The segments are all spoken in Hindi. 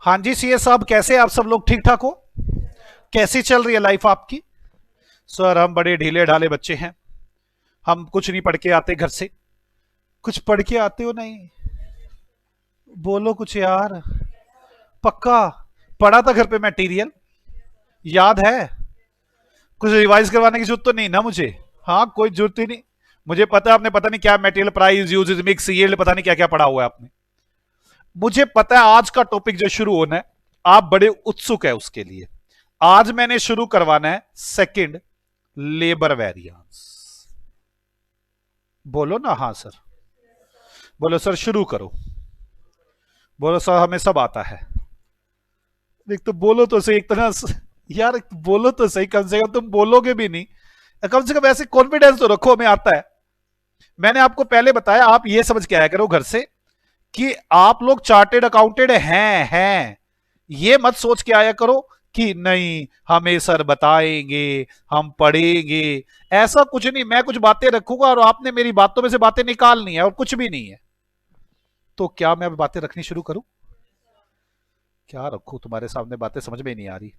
हाँ जी सीए साहब, कैसे आप सब लोग ठीक ठाक हो? कैसी चल रही है लाइफ आपकी? सर हम बड़े ढीले ढाले बच्चे हैं, हम कुछ नहीं पढ़ के आते घर से। कुछ पढ़ के आते हो? नहीं बोलो कुछ यार। पक्का पढ़ा था घर पे मटेरियल, याद है? कुछ रिवाइज करवाने की जरूरत तो नहीं ना मुझे? हाँ कोई जरूरत ही नहीं। मुझे पता है आपने पता नहीं क्या material price uses mix yield पता नहीं क्या क्या पढ़ा हुआ है आपने। मुझे पता है आज का टॉपिक जो शुरू होना है, आप बड़े उत्सुक है उसके लिए। आज मैंने शुरू करवाना है सेकंड लेबर वेरिएंस। बोलो ना हाँ सर। बोलो सर शुरू करो। बोलो सर हमें सब आता है। एक तो बोलो तो सही, एक तरह यार बोलो तो सही, कम से कम तुम बोलोगे भी नहीं, कम से कम ऐसे कॉन्फिडेंस तो रखो हमें आता है। मैंने आपको पहले बताया आप ये समझ के आया करो घर से कि आप लोग चार्टेड अकाउंटेंट हैं। ये मत सोच के आया करो कि नहीं हमें सर बताएंगे, हम पढ़ेंगे। ऐसा कुछ नहीं, मैं कुछ बातें रखूंगा और आपने मेरी बातों में से बातें निकालनी है और कुछ भी नहीं है। तो क्या मैं अब बातें रखनी शुरू करूं? क्या रखूं तुम्हारे सामने बातें, समझ में नहीं आ रही।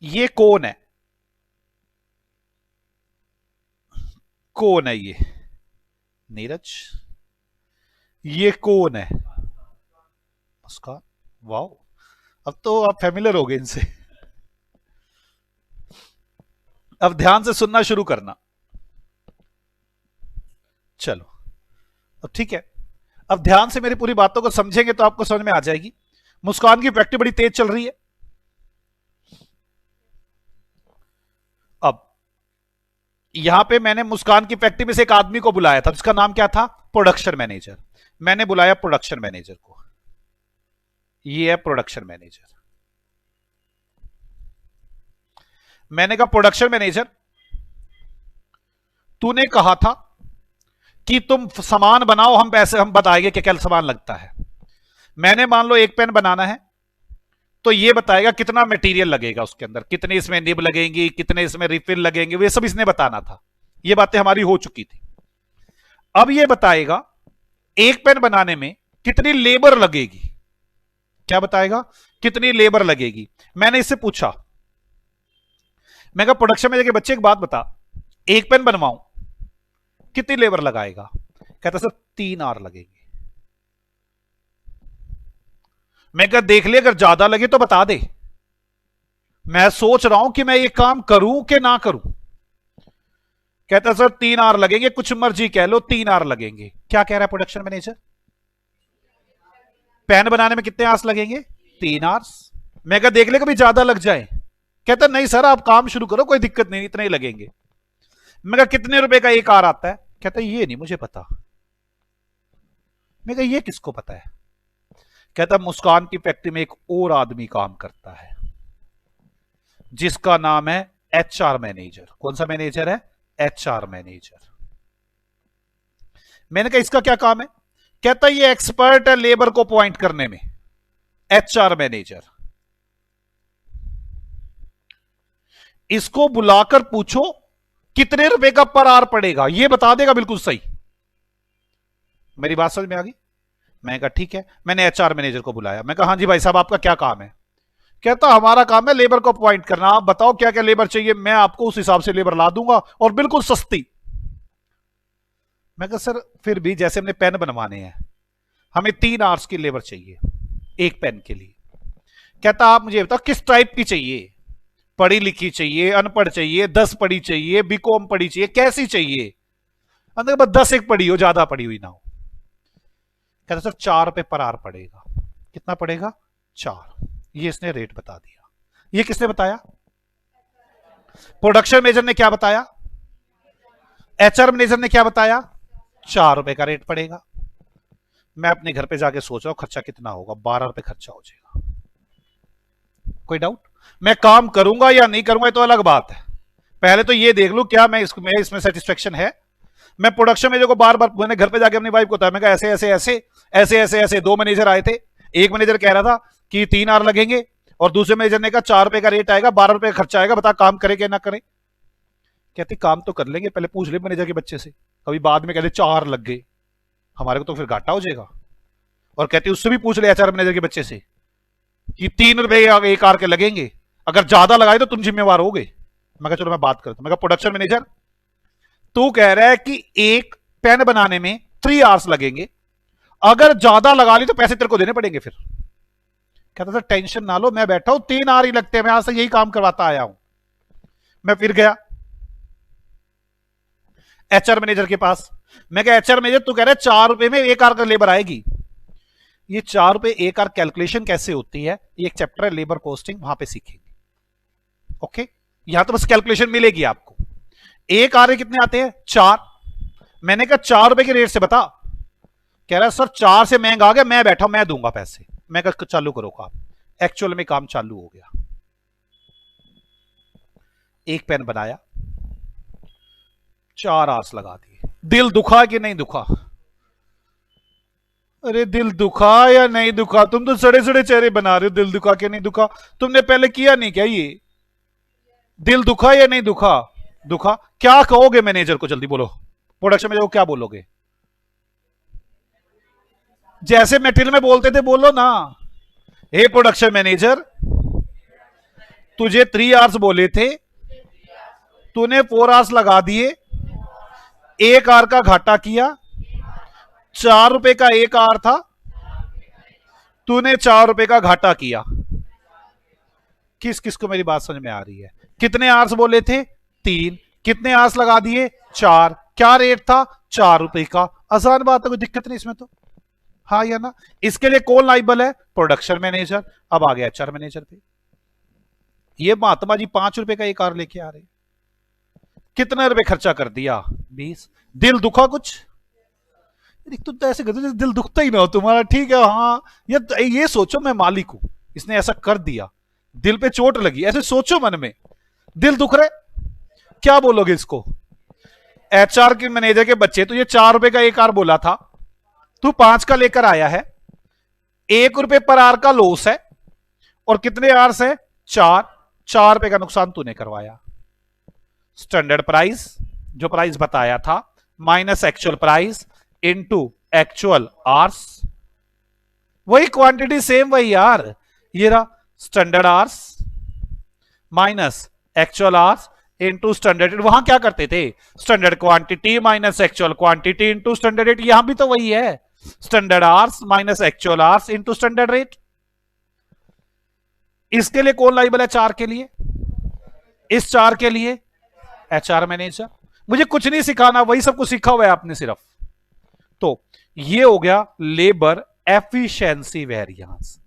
ये कौन है? कौन है ये? नीरज। ये कौन है? मुस्कान। वाओ, अब तो आप फैमिलियर हो गए इनसे। अब ध्यान से सुनना शुरू करना। चलो अब ठीक है, अब ध्यान से मेरी पूरी बातों को समझेंगे तो आपको समझ में आ जाएगी। मुस्कान की फैक्ट्री बड़ी तेज चल रही है। अब यहां पे मैंने मुस्कान की फैक्ट्री में से एक आदमी को बुलाया था जिसका नाम क्या था? Production manager. मैंने बुलाया प्रोडक्शन मैनेजर को, ये है प्रोडक्शन मैनेजर। मैंने कहा प्रोडक्शन मैनेजर, तूने कहा था कि तुम सामान बनाओ, हम पैसे हम बताएंगे क्या क्या सामान लगता है। मैंने मान लो एक पेन बनाना है तो ये बताएगा कितना मटेरियल लगेगा उसके अंदर, कितने इसमें निब लगेंगी, कितने इसमें रिफिल लगेंगे, वे सब इसने बताना था। ये बातें हमारी हो चुकी थी। अब ये बताएगा एक पेन बनाने में कितनी लेबर लगेगी। क्या बताएगा? कितनी लेबर लगेगी। मैंने इससे पूछा, मैं कहा प्रोडक्शन में जाके बच्चे एक बात बता, एक पेन बनवाऊं कितनी लेबर लगाएगा? कहता सर 3 आवर लगेंगे। मैं कहा देख ले, अगर ज्यादा लगे तो बता दे, मैं सोच रहा हूं कि मैं ये काम करूं कि ना करूं। कहता सर 3 आवर लगेंगे, कुछ मर्जी कह लो 3 आवर लगेंगे। क्या कह रहा है प्रोडक्शन मैनेजर? पेन बनाने में कितने आवर्स लगेंगे? 3 आवर्स। मैं कहा देख ले कभी ज्यादा लग जाए। कहता नहीं सर आप काम शुरू करो, कोई दिक्कत नहीं, इतने ही लगेंगे। मैं कहा कितने रुपए का एक आवर आता है? कहता ये नहीं मुझे पता। मैं कहा ये किसको पता है? कहता मुस्कान की फैक्ट्री में एक और आदमी काम करता है जिसका नाम है एचआर मैनेजर। कौन सा मैनेजर है? HR manager. मैंने कहा इसका क्या काम है? कहता ये एक्सपर्ट है लेबर को अपॉइंट करने में, एचआर मैनेजर। इसको बुलाकर पूछो कितने रुपए का पर आवर पड़ेगा, ये बता देगा बिल्कुल सही। मेरी बात समझ में आ गई? मैं कहा ठीक है। मैंने एचआर मैनेजर को बुलाया, मैं कहा हाँ जी भाई साहब आपका क्या काम है? कहता हमारा काम है लेबर को अपॉइंट करना, आप बताओ क्या क्या लेबर चाहिए, मैं आपको उस हिसाब से लेबर ला दूंगा और बिल्कुल सस्ती। मैं कहा सर फिर भी जैसे हमने पेन बनवाने हैं, हमें 3 आवर्स की लेबर चाहिए एक पेन के लिए। कहता आप मुझे बताओ किस टाइप की चाहिए, पढ़ी लिखी चाहिए, अनपढ़ चाहिए, 10 पढ़ी चाहिए, बीकॉम पढ़ी चाहिए, कैसी चाहिए? अंदर बस 10 एक पढ़ी हो, ज्यादा पढ़ी हुई ना हो। कहता सर 4 रुपए पर आवर पड़ेगा। कितना पड़ेगा? 4। ये इसने रेट बता दिया। ये किसने बताया? प्रोडक्शन मैनेजर ने क्या बताया? एचआर मैनेजर ने क्या बताया? 4 रुपए का रेट पड़ेगा। मैं अपने घर पे जाके सोच रहा हूं खर्चा कितना होगा, 12 रुपए खर्चा हो जाएगा। कोई डाउट? मैं काम करूंगा या नहीं करूंगा ये तो अलग बात है, पहले तो ये देख लूं क्या मैं इसमें सेटिस्फेक्शन है। मैं प्रोडक्शन मैनेजर को बार बार मैंने घर पे जाके अपनी वाइफ को बताया, मैं ऐसे ऐसे ऐसे ऐसे ऐसे ऐसे 2 मैनेजर आए थे। एक मैनेजर कह रहा था कि 3 आवर लगेंगे और दूसरे मैनेजर ने कहा 4 रुपए का रेट आएगा, 12 रुपए का खर्चा आएगा, बता काम करे क्या ना करे। कहते काम तो कर लेंगे, पहले पूछ ले मैनेजर के बच्चे से, कभी बाद में कहते 4 लग गए। हमारे को तो फिर घाटा हो जाएगा। और कहती उससे भी पूछ ले एचआर मैनेजर के बच्चे से कि 3 रुपए एक आर के लगेंगे, अगर ज्यादा लगाए तो तुम जिम्मेवार होगे। मैं कहा चलो मैं बात करता हूं। मैं कहा प्रोडक्शन मैनेजर तू कह रहा है कि एक पेन बनाने में 3 आवर्स लगेंगे, अगर ज्यादा लगा ली तो पैसे तेरे को देने पड़ेंगे। फिर कहता था टेंशन ना लो, मैं बैठा हूं, 3 आवर ही लगते हैं, मैं आज से यही काम करवाता आया हूं। मैं फिर गया एचआर मैनेजर के पास। मैं कहा एचआर मैनेजर तू कह रहा है 4 रुपए में एक आवर का लेबर आएगी, ये 4 रुपए एक आवर कैलकुलेशन कैसे होती है, ये एक चैप्टर है लेबर कॉस्टिंग, वहां पे सीखेंगे। ओके, यहां तो बस कैलकुलेशन मिलेगी आपको। एक आर कितने आते हैं 4। मैंने कहा 4 रुपए के रेट से बता। कह रहा है सर 4 से महंगा आ गया, मैं बैठा मैं दूंगा पैसे। मैं कहा चालू करो काम। एक्चुअल में काम चालू हो गया। एक पेन बनाया, 4 आवर्स लगा दिए। दिल दुखा कि नहीं दुखा? अरे दिल दुखा या नहीं दुखा? तुम तो सड़े सड़े चेहरे बना रहे हो, दिल दुखा कि नहीं दुखा? तुमने पहले किया नहीं क्या ये? दिल दुखा या नहीं दुखा? दुखा। क्या कहोगे मैनेजर को, जल्दी बोलो। प्रोडक्शन मैनेजर को क्या बोलोगे? जैसे मेटेरियल में बोलते थे बोलो ना। हे प्रोडक्शन मैनेजर, तुझे 3 आवर्स बोले थे, तूने 4 आवर्स लगा दिए, एक आवर का घाटा किया। 4 रुपए का एक आवर था, तूने 4 रुपए का घाटा किया। किस किस को मेरी बात समझ में आ रही है? कितने आवर्स बोले थे? 3। कितने आवर्स लगा दिए? 4। क्या रेट था? 4 रुपए का। आसान बात है, कोई दिक्कत नहीं इसमें तो, हाँ या ना? इसके लिए कौन लाइबल है? Production manager. अब आ गया एचआर मैनेजर पे। ये महात्मा जी 5 रुपए का एक आवर लेके आ रहे, कितने रुपए खर्चा कर दिया? 20। दिल दुखा कुछ? तुम तो ऐसे करते दिल दुखता ही ना हो तुम्हारा, ठीक है हाँ। ये सोचो मैं मालिक हूं, इसने ऐसा कर दिया, दिल पे चोट लगी, ऐसे सोचो मन में, दिल दुख रहे, क्या बोलोगे इसको? एचआर के मैनेजर के बच्चे, तो ये 4 रुपए का एक आर बोला था, तू 5 का लेकर आया है, 1 रुपए पर आर का लॉस है, और कितने आर्स है? 4 रुपए का नुकसान तूने करवाया। स्टैंडर्ड प्राइस जो प्राइस बताया था minus actual price into actual hours, वही क्वांटिटी सेम वही यार। ये रहा standard hours minus actual hours into standard rate. वहां क्या करते थे? Standard quantity minus actual quantity into standard rate. यहां भी तो वही है, standard hours minus actual hours into standard rate. इसके लिए कौन लाइबल है? 4 के लिए। इस 4 के लिए एचआर मैनेजर। मुझे कुछ नहीं सिखाना, वही सब कुछ सीखा हुआ है आपने सिर्फ। तो ये हो गया labour efficiency variance.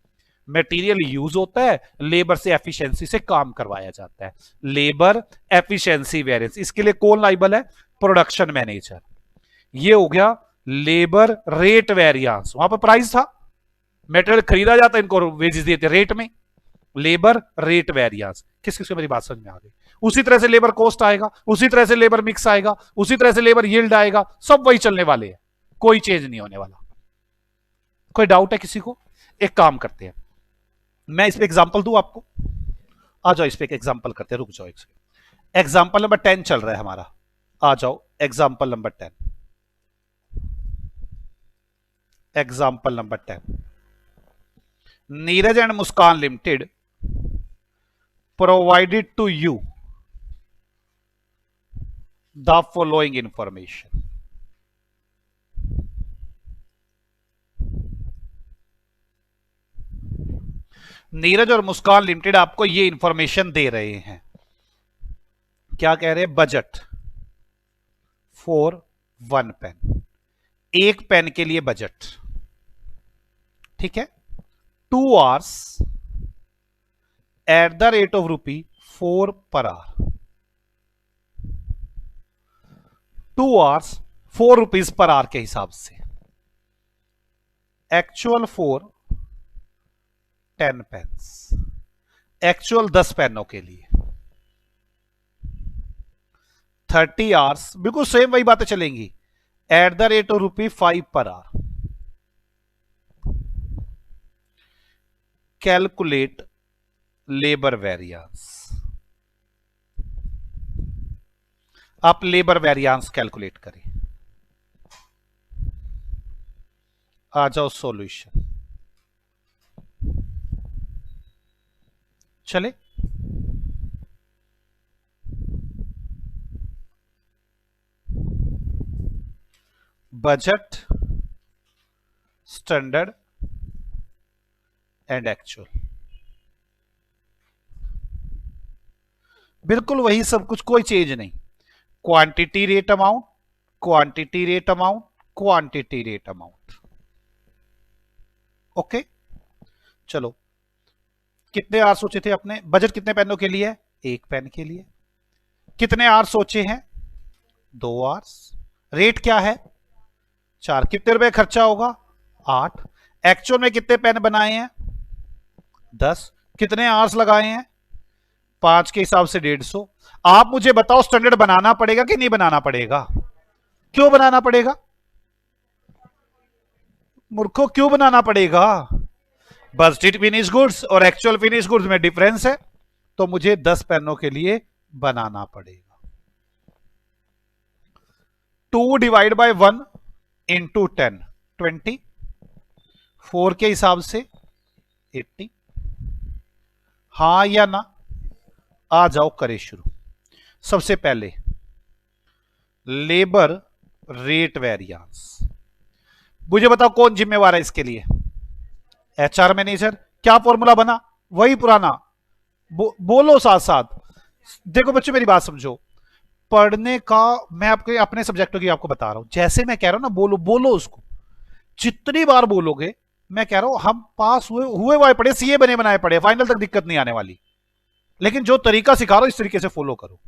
Material use होता है, लेबर से एफिशिएंसी से काम करवाया जाता है, लेबर एफिशिएंसी वेरिएंस। इसके लिए कौन लाइबल है? Production manager. ये हो गया लेबर रेट वेरिएंस। वहां पर प्राइस था, मटेरियल खरीदा जाता है, इनको वेजेस देते रेट में, लेबर रेट वेरिएंस। किस किस को मेरी बात समझ में आ गई? उसी तरह से लेबर कॉस्ट आएगा, उसी तरह से लेबर मिक्स आएगा, उसी तरह से लेबर यील्ड आएगा, सब वही चलने वाले हैं, कोई चेंज नहीं होने वाला। कोई डाउट है किसी को? एक काम करते हैं, मैं इस पे एग्जांपल दूं आपको, आ जाओ इस पे एक एग्जांपल करते हैं, रुक जाओ एक सेकंड। एग्जांपल नंबर 10 चल रहा है हमारा, आ जाओ example number 10। Example number 10, Neeraj and Muskan limited provided to you the following information. Neeraj और मुस्कान लिमिटेड आपको ये इंफॉर्मेशन दे रहे हैं, क्या कह रहे हैं? बजट फॉर 1 पेन, एक पेन के लिए बजट, ठीक है, 2 hours at the rate of ₹4 per hour. 2 hours ₹4 per hour के हिसाब से, एक्चुअल फॉर 10 पेन्स, एक्चुअल 10 पेनों के लिए 30 आवर्स, बिल्कुल सेम वही बातें चलेंगी, at the rate of ₹5 per hour. Calculate labour variance. आप लेबर वेरिएंस कैलकुलेट करें। आ जाओ सॉल्यूशन। चले, बजट, स्टैंडर्ड एंड एक्चुअल, बिल्कुल वही सब कुछ, कोई चेंज नहीं। Quantity rate amount, quantity rate amount, quantity rate amount. Okay, चलो, कितने आर सोचे थे अपने? बजट कितने पेनों के लिए? एक पेन के लिए। कितने आर सोचे हैं? 2 आर्स। रेट क्या है? 4। कितने रुपए खर्चा होगा? 8। एक्चुअल में कितने पेन बनाए हैं? 10। कितने आर्स लगाए हैं? 5 के हिसाब से 150। आप मुझे बताओ, स्टैंडर्ड बनाना पड़ेगा कि नहीं बनाना पड़ेगा? क्यों बनाना पड़ेगा मूर्खों, क्यों बनाना पड़ेगा? बजटेड फिनिश गुड्स और एक्चुअल फिनिश गुड्स में डिफरेंस है, तो मुझे 10 पेनों के लिए बनाना पड़ेगा। 2 डिवाइड बाय 1 इंटू 10, 20। 4 के हिसाब से 80। हाँ या ना? आ जाओ, करे शुरू। सबसे पहले लेबर रेट वेरिएंस, मुझे बताओ कौन जिम्मेवार है इसके लिए? HR manager. क्या फॉर्मूला बना? वही पुराना। बोलो साथ साथ। देखो बच्चों, मेरी बात समझो, पढ़ने का मैं आपके अपने सब्जेक्टों की आपको बता रहा हूं, जैसे मैं कह रहा हूं ना, बोलो बोलो उसको, जितनी बार बोलोगे। मैं कह रहा हूं हम पास हुए हुए पढ़े, सीए बने बनाए पढ़े, फाइनल तक दिक्कत नहीं आने वाली। लेकिन जो तरीका सिखा रहा हूं इस तरीके से फॉलो करो।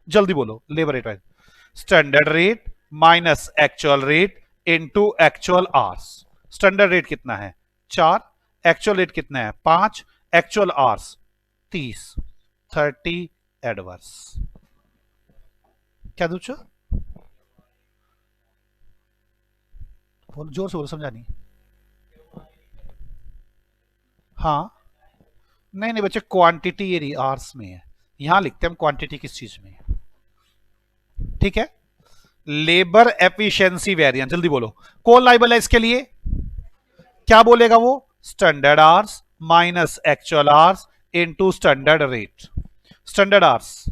जल्दी बोलो। Labour rate, standard rate minus actual rate into actual hours. Standard rate कितना है? 4। एक्चुअल रेट कितना है? 5। Actual hours 30। 30 एडवर्स। क्या दूचो? बोलो जोर से, बोलो, समझा नहीं। हाँ, नहीं नहीं बच्चे, क्वांटिटी ये आवर्स में है, यहां लिखते हैं हम क्वांटिटी किस चीज में है। ठीक है, लेबर एफिशिएंसी वेरिएंस, जल्दी बोलो। कौन लाइबल है इसके लिए? क्या बोलेगा वो? Standard hours minus actual hours into standard rate. Standard hours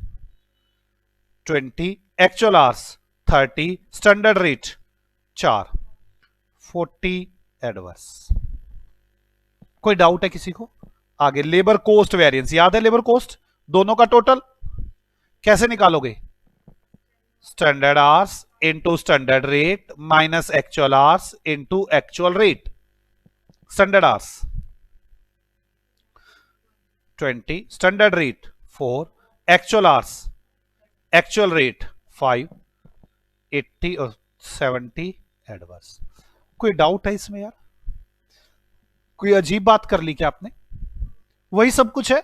20, actual hours 30, standard rate 4, 40 adverse. कोई डाउट है किसी को? आगे लेबर कोस्ट वेरिएंस, याद है लेबर कोस्ट? दोनों का टोटल कैसे निकालोगे? Standard hours into standard rate minus actual hours into actual rate. Standard hours 20, standard rate 4, actual hours, actual rate 5, 80 और 70 एडवर्स। कोई डाउट है इसमें यार? कोई अजीब बात कर ली क्या आपने? वही सब कुछ है,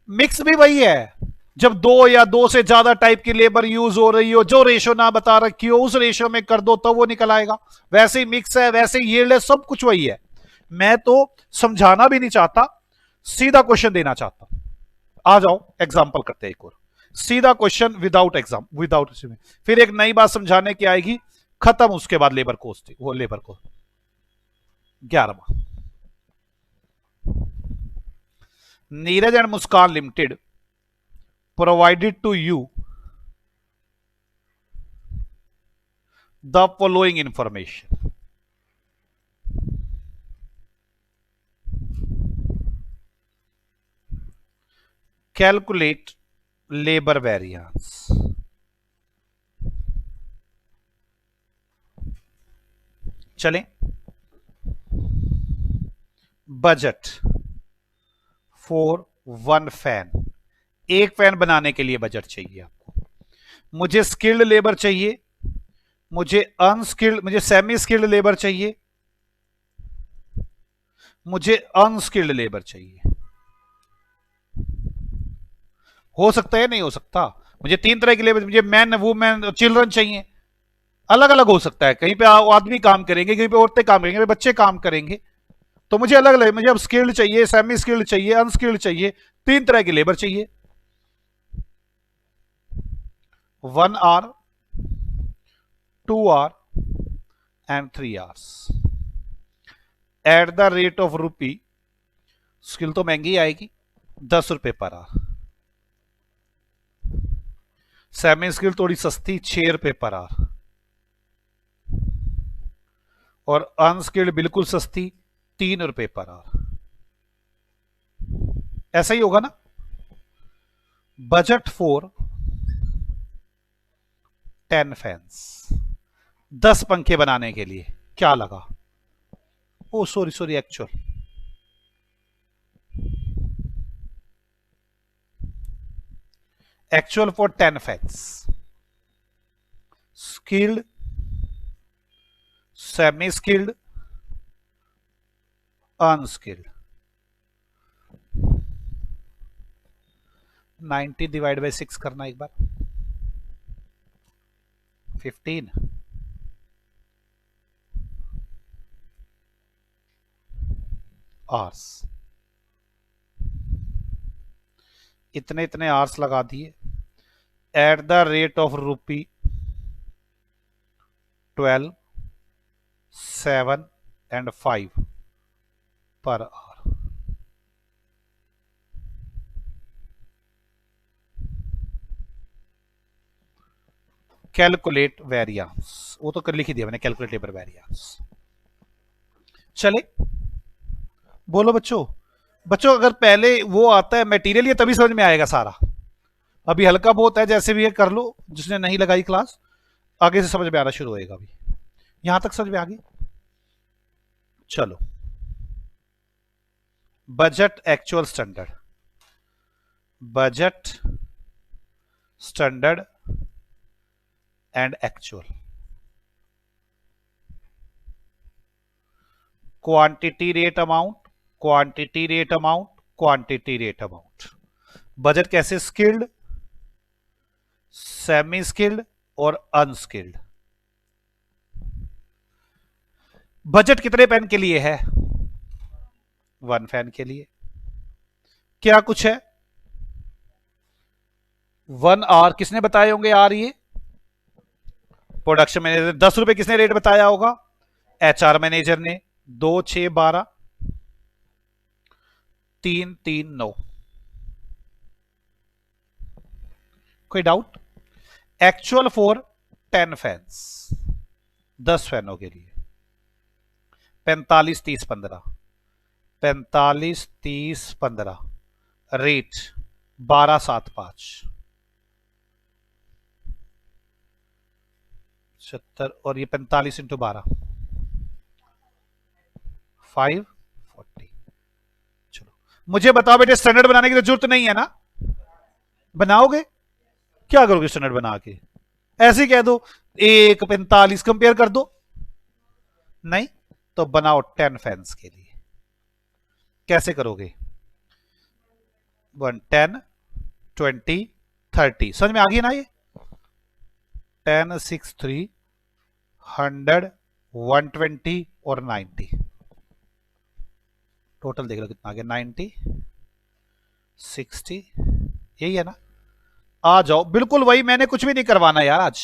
मिक्स भी वही है। जब 2 या 2 से ज्यादा टाइप की लेबर यूज हो रही हो, जो रेशो ना बता रखी हो उस रेशो में कर दो तो वो निकल आएगा। वैसे ही मिक्स है, वैसे ही यील्ड है, सब कुछ वही है। मैं तो समझाना भी नहीं चाहता, सीधा क्वेश्चन देना चाहता हूं। आ जाओ एग्जांपल करते हैं एक और, सीधा क्वेश्चन विदाउट एग्जाम, विदाउट। फिर एक नई बात समझाने की आएगी, खत्म उसके बाद लेबर कोस्ट, वो लेबर को 11वां। Neeraj and Muskan limited provided to you the following information. Calculate labor variance. चलें, बजट फॉर 1 फैन, एक फैन बनाने के लिए बजट चाहिए आपको। मुझे स्किल्ड लेबर चाहिए, मुझे अनस्किल्ड, मुझे सेमी स्किल्ड लेबर चाहिए, मुझे अनस्किल्ड लेबर चाहिए। हो सकता है नहीं हो सकता? मुझे 3 तरह की लेबर, मुझे मैन, वुमेन, चिल्ड्रन चाहिए। अलग अलग हो सकता है, कहीं पे आदमी काम करेंगे, कहीं पे औरतें काम करेंगे, बच्चे काम करेंगे, तो मुझे अलग अलग, मुझे अब स्किल्ड चाहिए, सेमी स्किल्ड चाहिए, अनस्किल्ड चाहिए, 3 तरह की लेबर चाहिए। 1 hour, 2 hour, and 3 hours at the rate of rupee, skill तो महंगी आएगी, 10 रुपए पर आवर। सेमी स्किल थोड़ी सस्ती, 6 रुपए पर आवर। और अनस्किल्ड बिल्कुल सस्ती, 3 रुपए पर आवर। ऐसा ही होगा ना। बजट फॉर 10 फैंस, 10 पंखे बनाने के लिए क्या लगा? Oh sorry sorry, actual for 10 फैंस, skilled, semi skilled, unskilled. 90 divide by 6 करना एक बार, 15 आवर्स। इतने इतने आवर्स लगा दिए at the rate of rupee 12, 7 and 5 per hour. Calculate variance, वो तो कर लिख ही दिया मैंने, कैलकुलेटेबल वेरिएंस। चले बोलो बच्चों। बच्चों अगर पहले वो आता है मटेरियल, ये तभी समझ में आएगा सारा। अभी हल्का बहुत है, जैसे भी है कर लो, जिसने नहीं लगाई क्लास, आगे से समझ में आना शुरू होएगा। अभी यहां तक समझ में आ गई। चलो, budget actual standard, budget standard and actual. Quantity rate amount, quantity rate amount, quantity rate amount. Budget कैसे? स्किल्ड, सेमी स्किल्ड और अनस्किल्ड। बजट कितने पेन के लिए है? 1 फैन के लिए। क्या कुछ है? 1 आवर किसने बताए होंगे? यार ये प्रोडक्शन मैनेजर। 10 रुपए किसने रेट बताया होगा? एचआर मैनेजर ने। 2 6 12, 3 3 9। कोई डाउट? एक्चुअल फॉर 10 फैंस, 10 फैनों के लिए 45 30 15, 45 30 15, रेट 12 7 5 70, और ये 45 इंटू 12 540। चलो मुझे बताओ बेटे, स्टैंडर्ड बनाने की तो जरूरत नहीं है ना? बनाओगे? क्या करोगे स्टैंडर्ड बना के? ऐसे ही कह दो 1 45 कंपेयर कर दो। नहीं तो बनाओ 10 फैंस के लिए। कैसे करोगे? 1 10 20 30। समझ में आ गई ना ये? 10 6 3 100 120 और 90। टोटल देख लो कितना आ गया, 90 60। यही है ना? आ जाओ, बिल्कुल वही। मैंने कुछ भी नहीं करवाना यार, आज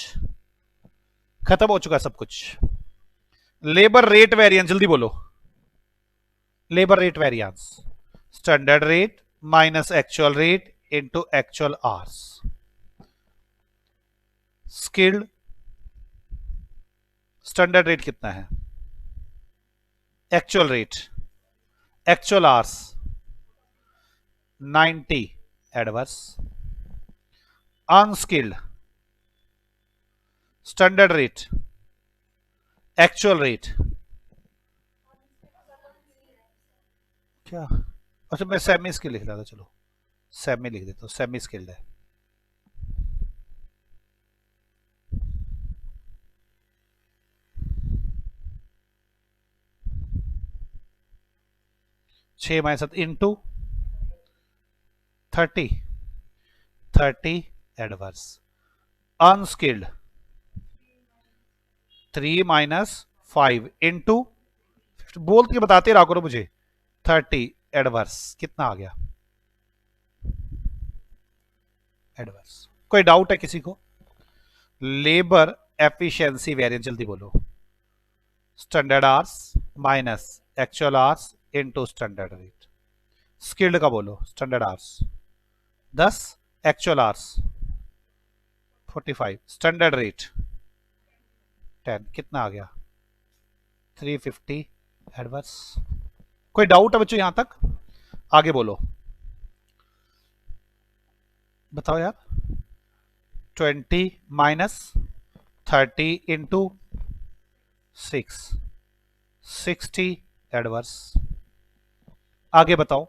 खत्म हो चुका सब कुछ। लेबर रेट वेरिएंस, जल्दी बोलो। Labour rate variance, standard rate minus actual rate into actual hours. Skilled, standard rate कितना है? Actual rate, actual hours 90 adverse. Unskilled, standard rate, actual rate क्या? अच्छा मैं सेमी स्किल्ड लिख रहा था, चलो सेमी लिख देता हूं, सेमी स्किल्ड है। छः minus 7 into 30, 30 adverse. Unskilled 3 minus 5 into, बोल के बताते रहा करो मुझे, 30 एडवर्स। कितना आ गया एडवर्स? कोई डाउट है किसी को? लेबर एफिशिएंसी वेरिएंस, जल्दी बोलो। Standard hours minus actual hours into standard rate. Skilled का बोलो, standard hours 10, actual hours 45, standard rate 10, कितना आ गया 350 एडवर्स। कोई डाउट है बच्चों यहां तक? आगे बोलो, बताओ यार। 20 माइनस 30 इंटू 6, 60 एडवर्स। आगे बताओ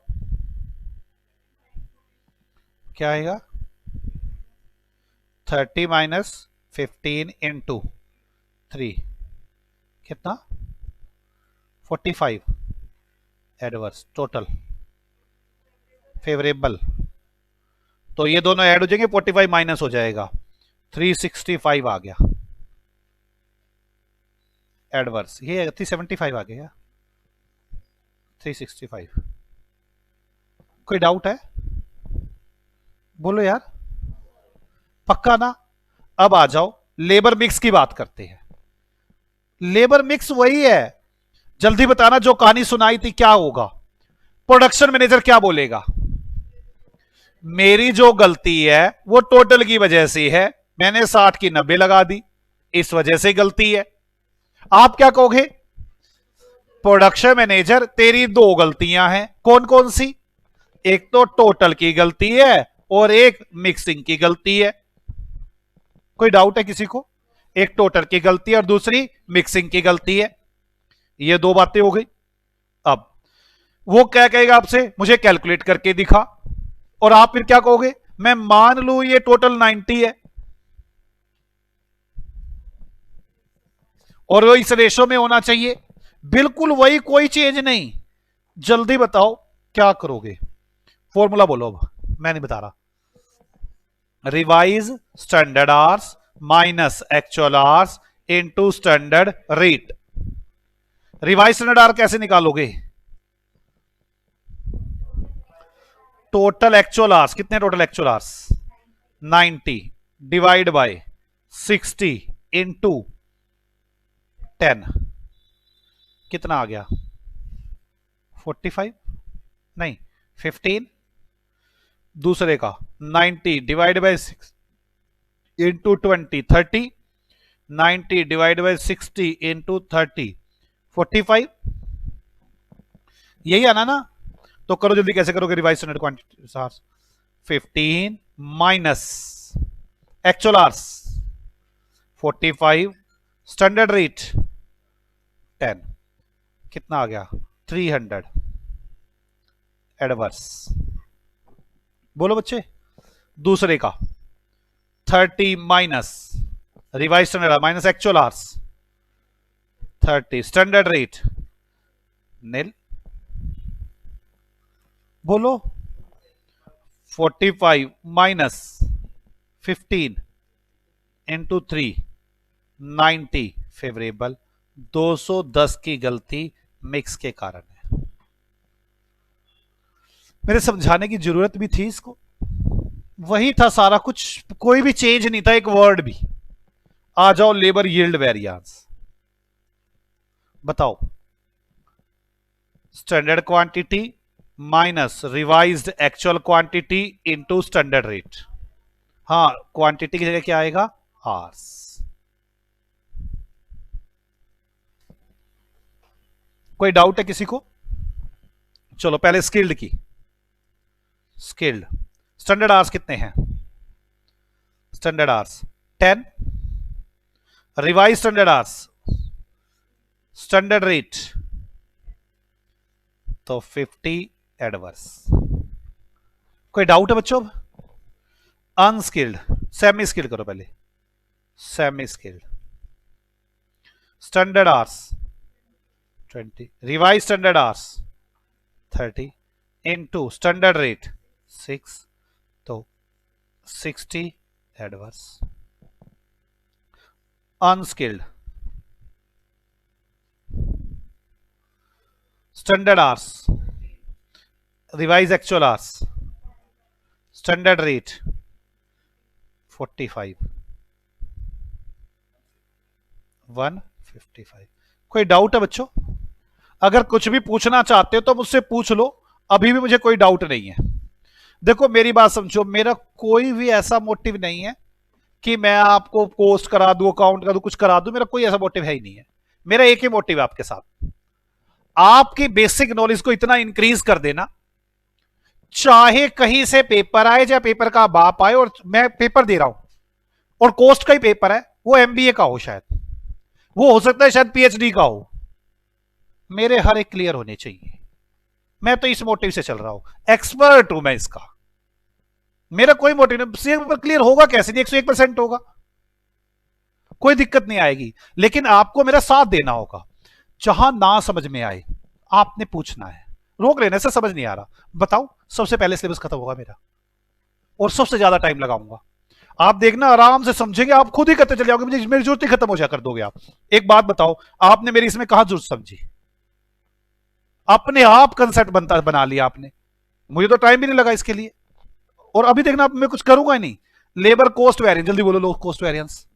क्या आएगा? 30 माइनस 15 इंटू 3, कितना 45 एडवर्स। टोटल फेवरेबल, तो ये दोनों ऐड हो जाएंगे, 45 माइनस हो जाएगा, 365 आ गया एडवर्स। ये 375 आ गया, 365। कोई डाउट है? बोलो यार, पक्का ना? अब आ जाओ लेबर मिक्स की बात करते हैं। लेबर मिक्स वही है, जल्दी बताना जो कहानी सुनाई थी क्या होगा। प्रोडक्शन मैनेजर क्या बोलेगा? मेरी जो गलती है वो टोटल की वजह से है, मैंने 60 की 90 लगा दी, इस वजह से गलती है। आप क्या कहोगे? प्रोडक्शन मैनेजर तेरी दो गलतियां हैं, कौन कौन सी? एक तो टोटल की गलती है और एक मिक्सिंग की गलती है। कोई डाउट है किसी को? एक टोटल की गलती है और दूसरी मिक्सिंग की गलती है। ये दो बातें हो गई। अब वो क्या कहेगा आपसे? मुझे कैलकुलेट करके दिखा। और आप फिर क्या कहोगे? मैं मान लू ये टोटल 90 है और वो इस रेशो में होना चाहिए, बिल्कुल वही, कोई चेंज नहीं। जल्दी बताओ क्या करोगे? फॉर्मूला बोलो, अब मैं नहीं बता रहा। Revise standard hours minus actual hours into standard rate. Revise standard hour कैसे निकालोगे? टोटल एक्चुअल आवर्स कितने? Total actual hours 90 divide by 60 into 10, कितना आ गया 45, नहीं 15। दूसरे का 90 divide by 6 into 20, 30। 90 divide by 60 into 30, 45। यही आना ना? तो करो जल्दी, कैसे करोगे? Revise standard quantity 15 minus actual hours 45, standard rate 10, कितना आ गया 300 एडवर्स। बोलो बच्चे। दूसरे का 30 minus revise standard minus actual hours 30, standard rate nil. बोलो 45 माइनस 15 इंटू 3, 90 फेवरेबल। 210 की गलती मिक्स के कारण है। मेरे समझाने की जरूरत भी थी इसको? वही था सारा कुछ, कोई भी चेंज नहीं था, एक वर्ड भी। आ जाओ लेबर यील्ड वेरिएंस बताओ। Standard quantity minus revised actual quantity into standard rate. हाँ, क्वांटिटी की जगह क्या आएगा? आवर्स। कोई डाउट है किसी को? चलो पहले स्किल्ड की। स्किल्ड स्टैंडर्ड आवर्स कितने हैं? Standard hours 10, revise standard hours standard rate तो 50 एडवर्स। कोई डाउट है बच्चों? अनस्किल्ड, सेमी स्किल्ड करो पहले। Semi skilled standard hours 20, revise standard hours 30 into standard rate 6, तो 60 adverse. Unskilled standard hours revise actual hours standard rate 45, 155। कोई डाउट है बच्चों? अगर कुछ भी पूछना चाहते हो तो मुझसे पूछ लो, अभी भी मुझे कोई डाउट नहीं है। देखो मेरी बात समझो, मेरा कोई भी ऐसा मोटिव नहीं है कि मैं आपको पोस्ट करा दूं, अकाउंट कर दूं, कुछ करा दूं। मेरा कोई ऐसा मोटिव है ही नहीं है। मेरा एक ही मोटिव है आपके साथ, आपकी बेसिक नॉलेज को इतना इंक्रीज कर देना, चाहे कहीं से पेपर आए, चाहे पेपर का बाप आए, और मैं पेपर दे रहा हूं और कोस्ट का ही पेपर है, वो एमबीए का हो, शायद वो हो सकता है शायद पीएचडी का हो, मेरे हर एक क्लियर होने चाहिए। मैं तो इस मोटिव से चल रहा हूं, एक्सपर्ट हूं मैं इसका। मेरा कोई मोटिव नहीं, पेपर क्लियर होगा कैसे नहीं, 101% होगा, कोई दिक्कत नहीं आएगी। लेकिन आपको मेरा साथ देना होगा। जहां ना समझ में आए आपने पूछना है, रोक लेने से समझ नहीं आ रहा, बताओ, सबसे पहले सिलेबस खत्म होगा मेरा और सबसे ज्यादा टाइम लगाऊंगा। आप देखना आराम से समझेंगे, आप खुद ही करते चले जाओगे, मुझे मेरी जरूरत ही खत्म हो जाए कर दोगे आप। एक बात बताओ, आपने मेरी इसमें कहां जरूरत समझी? अपने आप कंसेप्ट बना लिया आपने, मुझे तो टाइम भी नहीं लगा इसके लिए। और अभी देखना मैं कुछ करूंगा ही नहीं। लेबर कोस्ट वेरियंस, जल्दी बोलो, लो coast variance,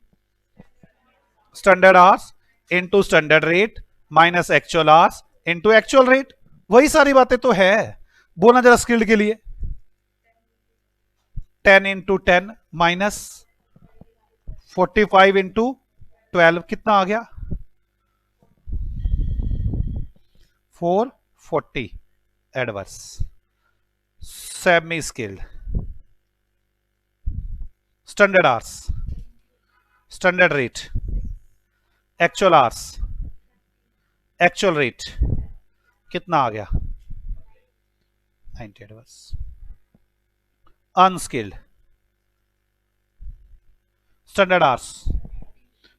standard hours into standard rate minus actual hours into actual rate, वही सारी बातें तो है। बोलना जरा स्किल्ड के लिए, 10 इंटू 10 माइनस 45 इंटू 12, कितना आ गया? 440 adverse. Semi skilled, standard hours, standard rate, actual hours, actual rate, कितना आ गया? 90 adverse. Unskilled, standard hours,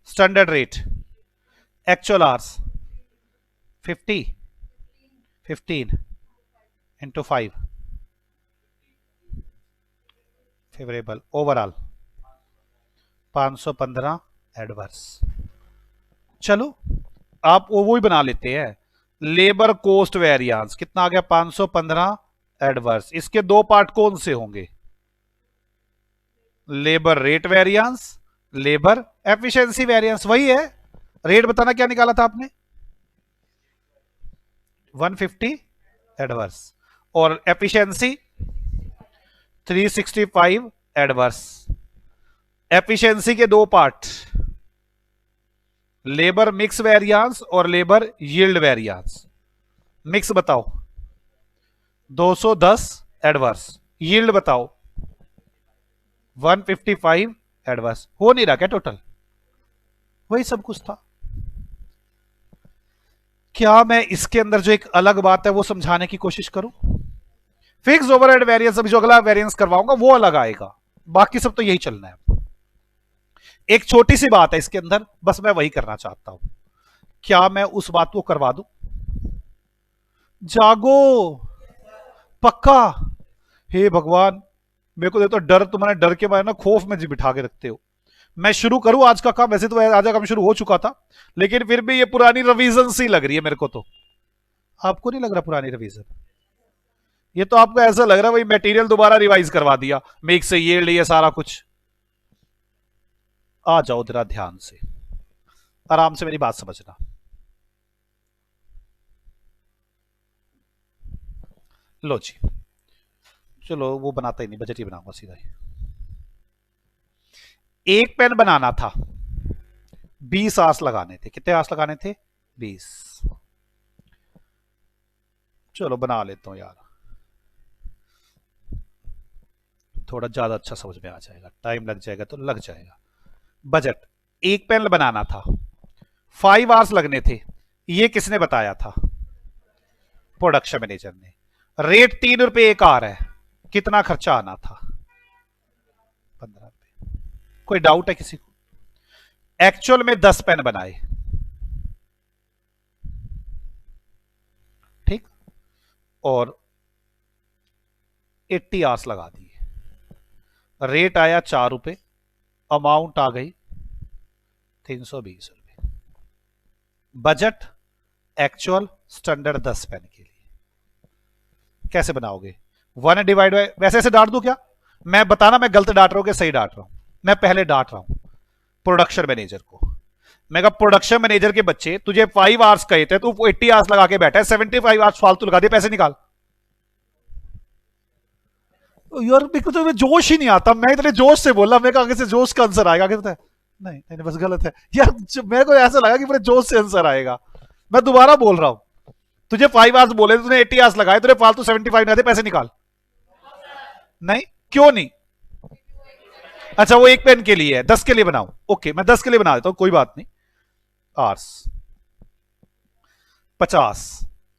standard rate, actual hours, 15 into 5, favourable, overall 515 adverse. चलो आप वो ही बना लेते हैं, लेबर कोस्ट वेरिएंस कितना आ गया? 515 एडवर्स। इसके दो पार्ट कौन से होंगे? Labour rate variance, labour efficiency variance, वही है। रेट बताना क्या निकाला था आपने? 150 एडवर्स, और एफिशिएंसी 365 एडवर्स। एफिशिएंसी के दो पार्ट, लेबर मिक्स वेरिएंस और लेबर यील्ड वेरिएंस। मिक्स बताओ 210 एडवर्स, यील्ड बताओ 155 एडवर्स। हो नहीं रहा क्या टोटल? वही सब कुछ था। क्या मैं इसके अंदर जो एक अलग बात है वो समझाने की कोशिश करूं? फिक्स ओवरहेड वेरिएंस, अभी जो अगला वेरिएंस करवाऊंगा वो अलग आएगा, बाकी सब तो यही चलना है। एक छोटी सी बात है इसके अंदर, बस मैं वही करना चाहता हूं। क्या मैं उस बात को करवा दूं? जागो पक्का। हे भगवान, मेरे को देखो डर, तुम्हारे डर के मारे ना खौफ में जी बिठा के रखते हो। मैं शुरू करूं आज का काम? वैसे तो आज का काम शुरू हो चुका था, लेकिन फिर भी ये पुरानी रिवीजन सी लग रही है मेरे को। तो आपको नहीं लग रहा पुरानी रिवीजन? ये तो आपको ऐसा लग रहा है वही मटेरियल दोबारा रिवाइज करवा दिया, मेक से ये लिए सारा कुछ। आ जाओ जरा ध्यान से, आराम से मेरी बात समझना। लो जी, चलो वो बनाता ही नहीं, बजट ही बनाऊंगा सीधा ही। एक पेन बनाना था, 20 आस लगाने थे। कितने आस लगाने थे? 20। चलो बना लेता हूं यार, थोड़ा ज्यादा अच्छा समझ में आ जाएगा, टाइम लग जाएगा तो लग जाएगा। बजट, एक पेन बनाना था, 5 आवर्स लगने थे। ये किसने बताया था? प्रोडक्शन मैनेजर ने। रेट 3 रुपए एक आ रहा है, कितना खर्चा आना था? 15 रुपए। कोई डाउट है किसी को? एक्चुअल में 10 पेन बनाए, ठीक, और 80 आवर्स लगा दिए। रेट आया 4 रुपए, अमाउंट आ गई 320 रुपए। बजट एक्चुअल स्टैंडर्ड 10 पेन के लिए कैसे बनाओगे? 1 डिवाइड बाय, वैसे ऐसे डांट दूं क्या? मैं बताना मैं गलत डांट रहा हूं कि सही डांट रहा हूं? मैं पहले डांट रहा हूं प्रोडक्शन मैनेजर को। मैं कहा प्रोडक्शन मैनेजर के बच्चे तुझे 5 आवर्स कहे थे, तू 80 आवर्स लगा के बैठा है, 75 आवर्स फालतू लगा दे, पैसे निकाल। यार मेरे को तो जोश ही नहीं आता, मैं इतने जोश से बोला, मैं कहा आगे से जोश का आंसर आएगा, आगे नहीं नहीं बस गलत है यार, मेरे को ऐसा लगा कि पूरे जोश से आंसर आएगा। मैं दोबारा बोल रहा हूं, तुझे 5 आवर्स बोले, तूने 80 आवर्स लगाए, तुझे फालतू 75 ना दे, पैसे निकाल। नहीं क्यों नहीं? अच्छा वो एक पेन के लिए है, 10 के लिए बनाऊं, ओके मैं 10 के लिए बना देता हूं, कोई बात नहीं। Hours 50,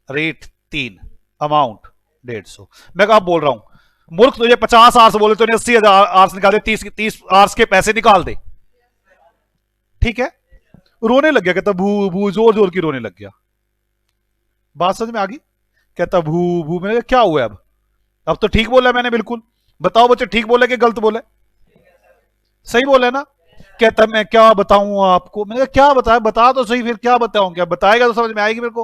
rate 3, amount 150। मैं कहा बोल रहा हूं मूर्ख, तुझे 50 आर्स बोले, तूने 80,000 आर्स निकाल दे, 30 आर्स के पैसे निकाल दे, ठीक है। रोने लग गया, कहता भू भू, जोर जोर की रोने लग गया। बात समझ में आ गई? कहता भू भू। मैंने क्या हुआ अब तो ठीक बोला मैंने बिल्कुल, बताओ बच्चे ठीक बोले कि गलत बोले? सही बोले ना? कहता मैं क्या बताऊं आपको। मैंने क्या बताया, बता तो सही, फिर क्या बताऊं, क्या बताएगा तो समझ में आएगी मेरे को।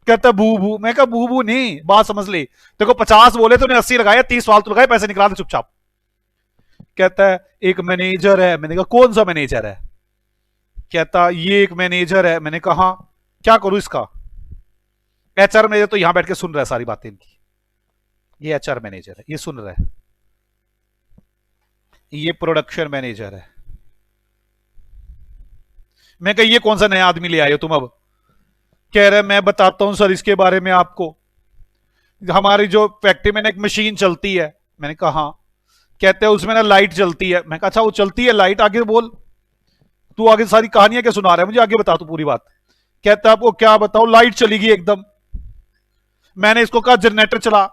कहता भू भू। मैं कहा भू भू नहीं, बात समझ ली, देखो 50 बोले तूने 80 लगाया, 30 फालतू लगाए, पैसे निकाल दे चुपचाप। कहता है एक मैनेजर है। मैंने कहा कौन सा मैनेजर है? कहता ये एक मैनेजर है। मैंने कहा क्या करूं इसका? एचआर मैनेजर तो यहां बैठ के सुन रहा है सारी बातें इनकी, ये एचआर मैनेजर है, ये सुन रहा है, ये प्रोडक्शन मैनेजर है। मैं कहा ये कौन सा नया आदमी ले आए हो तुम अब? कह रहे मैं बताता हूं सर इसके बारे में आपको, हमारी जो फैक्ट्री में ना एक मशीन चलती है। मैंने कहा हाँ। कहते हैं उसमें ना लाइट चलती है। मैं कहा अच्छा वो चलती है लाइट, आगे बोल, तू आगे सारी कहानियां क्या सुना रहा है मुझे, आगे बता तू पूरी बात। कहता है आपको क्या बताओ, लाइट चली गई एकदम। मैंने इसको कहा जनरेटर चला।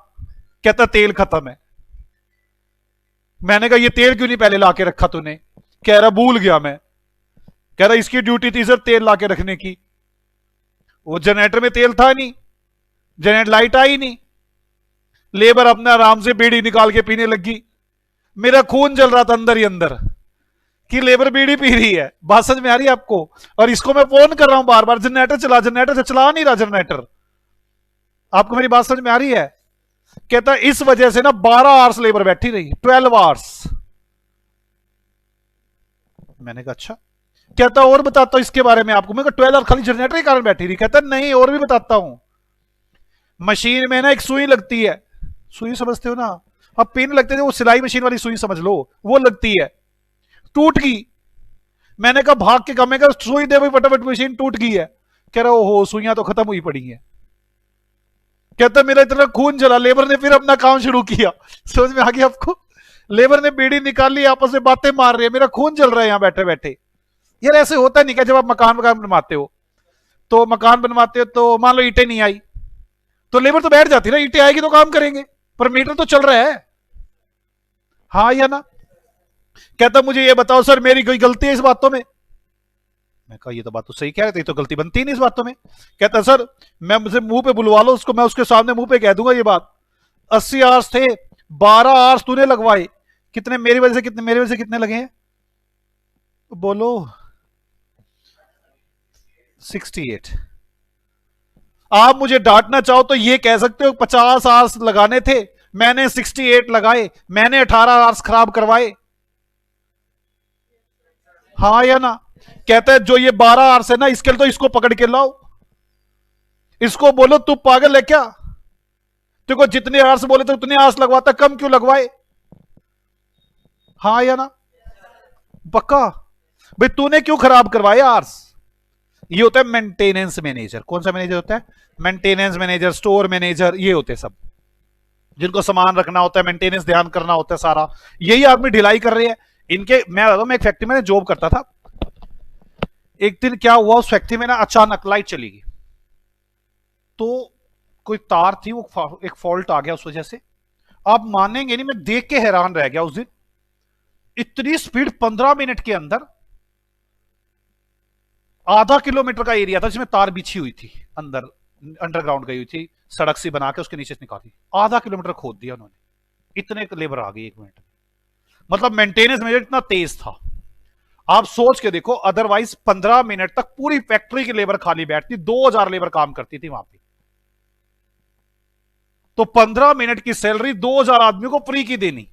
कहता तेल खत्म है। मैंने कहा ये तेल क्यों नहीं पहले लाके रखा तूने? कह रहा भूल गया मैं। कह रहा इसकी ड्यूटी थी सर तेल लाके रखने की, वो जनरेटर में तेल था नहीं, जनरेटर लाइट आई नहीं, लेबर अपने आराम से बीड़ी निकाल के पीने लगी। मेरा खून जल रहा था अंदर ही अंदर कि लेबर बीड़ी पी रही है। बात समझ में आ रही है आपको? और इसको मैं फोन कर रहा हूं बार बार, जनरेटर चला, जनरेटर से चला नहीं रहा जनरेटर। आपको मेरी बात समझ में आ रही है? कहता इस वजह से ना 12 आवर्स लेबर बैठी रही, 12 आवर्स। मैंने कहा अच्छा। कहता और बताता हूं इसके बारे में आपको। मैं कहा 12 आवर्स खाली जनरेटर के कारण बैठी रही? कहता नहीं और भी बताता हूं। मशीन में ना एक सुई लगती है, सुई समझते हो ना, अब पिन लगते थे, वो सिलाई मशीन वाली सुई समझ लो, वो लगती है, टूट गई। मैंने कहा भाग के कमे का सुई दे भाई फटाफट, मशीन टूट गई है। कह रहा ओहो सुइयां तो खत्म हुई पड़ी है। कहता मेरा इतना खून जला। लेबर ने फिर अपना काम शुरू किया। समझ में आ गया आपको? लेबर ने बीड़ी निकाल ली, आपस में बातें मार रही है, मेरा खून जल रहा है यहां बैठे बैठे। यार ऐसे होता नहीं क्या, जब आप मकान बनवाते हो, तो मकान बनवाते हो तो मान लो ईंटें नहीं आई, तो लेबर तो बैठ जाती है ना, ईंटें आएगी तो काम करेंगे, पर मीटर तो चल रहा है, हाँ या ना? कहता मुझे ये बताओ सर मेरी कोई गलती है इस बातों में? मैं कहा ये तो बात तो सही कह रहे थे, तो गलती बनती नहीं इस बातों में। कहता सर मैं मुझे मुंह पे बुलवा लो उसको, मैं उसके सामने मुंह पे कह दूंगा ये बात। 80 आवर्स थे, 12 आवर्स तूने लगवाए, कितने मेरी वजह से, कितने मेरी वजह से कितने लगे हैं बोलो? 68। आप मुझे डांटना चाहो तो ये कह सकते हो 50 आवर्स लगाने थे, मैंने 68 लगाए, मैंने 18 आवर्स खराब करवाए, हाँ या ना? कहता है जो ये 12 आवर्स है ना, इसके लिए तो इसको पकड़ के लाओ, इसको बोलो तू पागल है क्या, देखो जितने आवर्स बोले तो उतने आवर्स लगवाता, कम क्यों लगवाए, हाँ या ना? पक्का? भाई तूने क्यों खराब करवाए आवर्स? ये होता है मेंटेनेंस मैनेजर। कौन सा मैनेजर होता है? मेंटेनेंस मैनेजर, स्टोर मैनेजर, ये होते हैं सब, जिनको सामान रखना होता है, मेंटेनेंस ध्यान करना होता है सारा। यही आदमी ढिलाई कर रहे हैं इनके। मैं एक फैक्ट्री में जॉब करता था, एक दिन क्या हुआ उस फैक्ट्री में ना, अचानक लाइट चली गई, तो कोई तार थी, वो एक फॉल्ट आ गया उस वजह से। आप मानेंगे नहीं, मैं देख के हैरान रह गया उस दिन, इतनी स्पीड 15 मिनट के अंदर, आधा किलोमीटर का एरिया था जिसमें तार बिछी हुई थी, अंदर अंडरग्राउंड गई हुई थी, सड़क से बना के उसके नीचे से निकाली, आधा किलोमीटर खोद दिया उन्होंने, इतने लेबर आ गई 1 मिनट में। मतलब मेंटेनेंस मैनेजर इतना तेज था, आप सोच के देखो, अदरवाइज 15 मिनट तक पूरी फैक्ट्री की लेबर खाली बैठती, 2000 लेबर काम करती थी वहां पे, तो 15 मिनट की सैलरी 2000 आदमी को फ्री की देनी,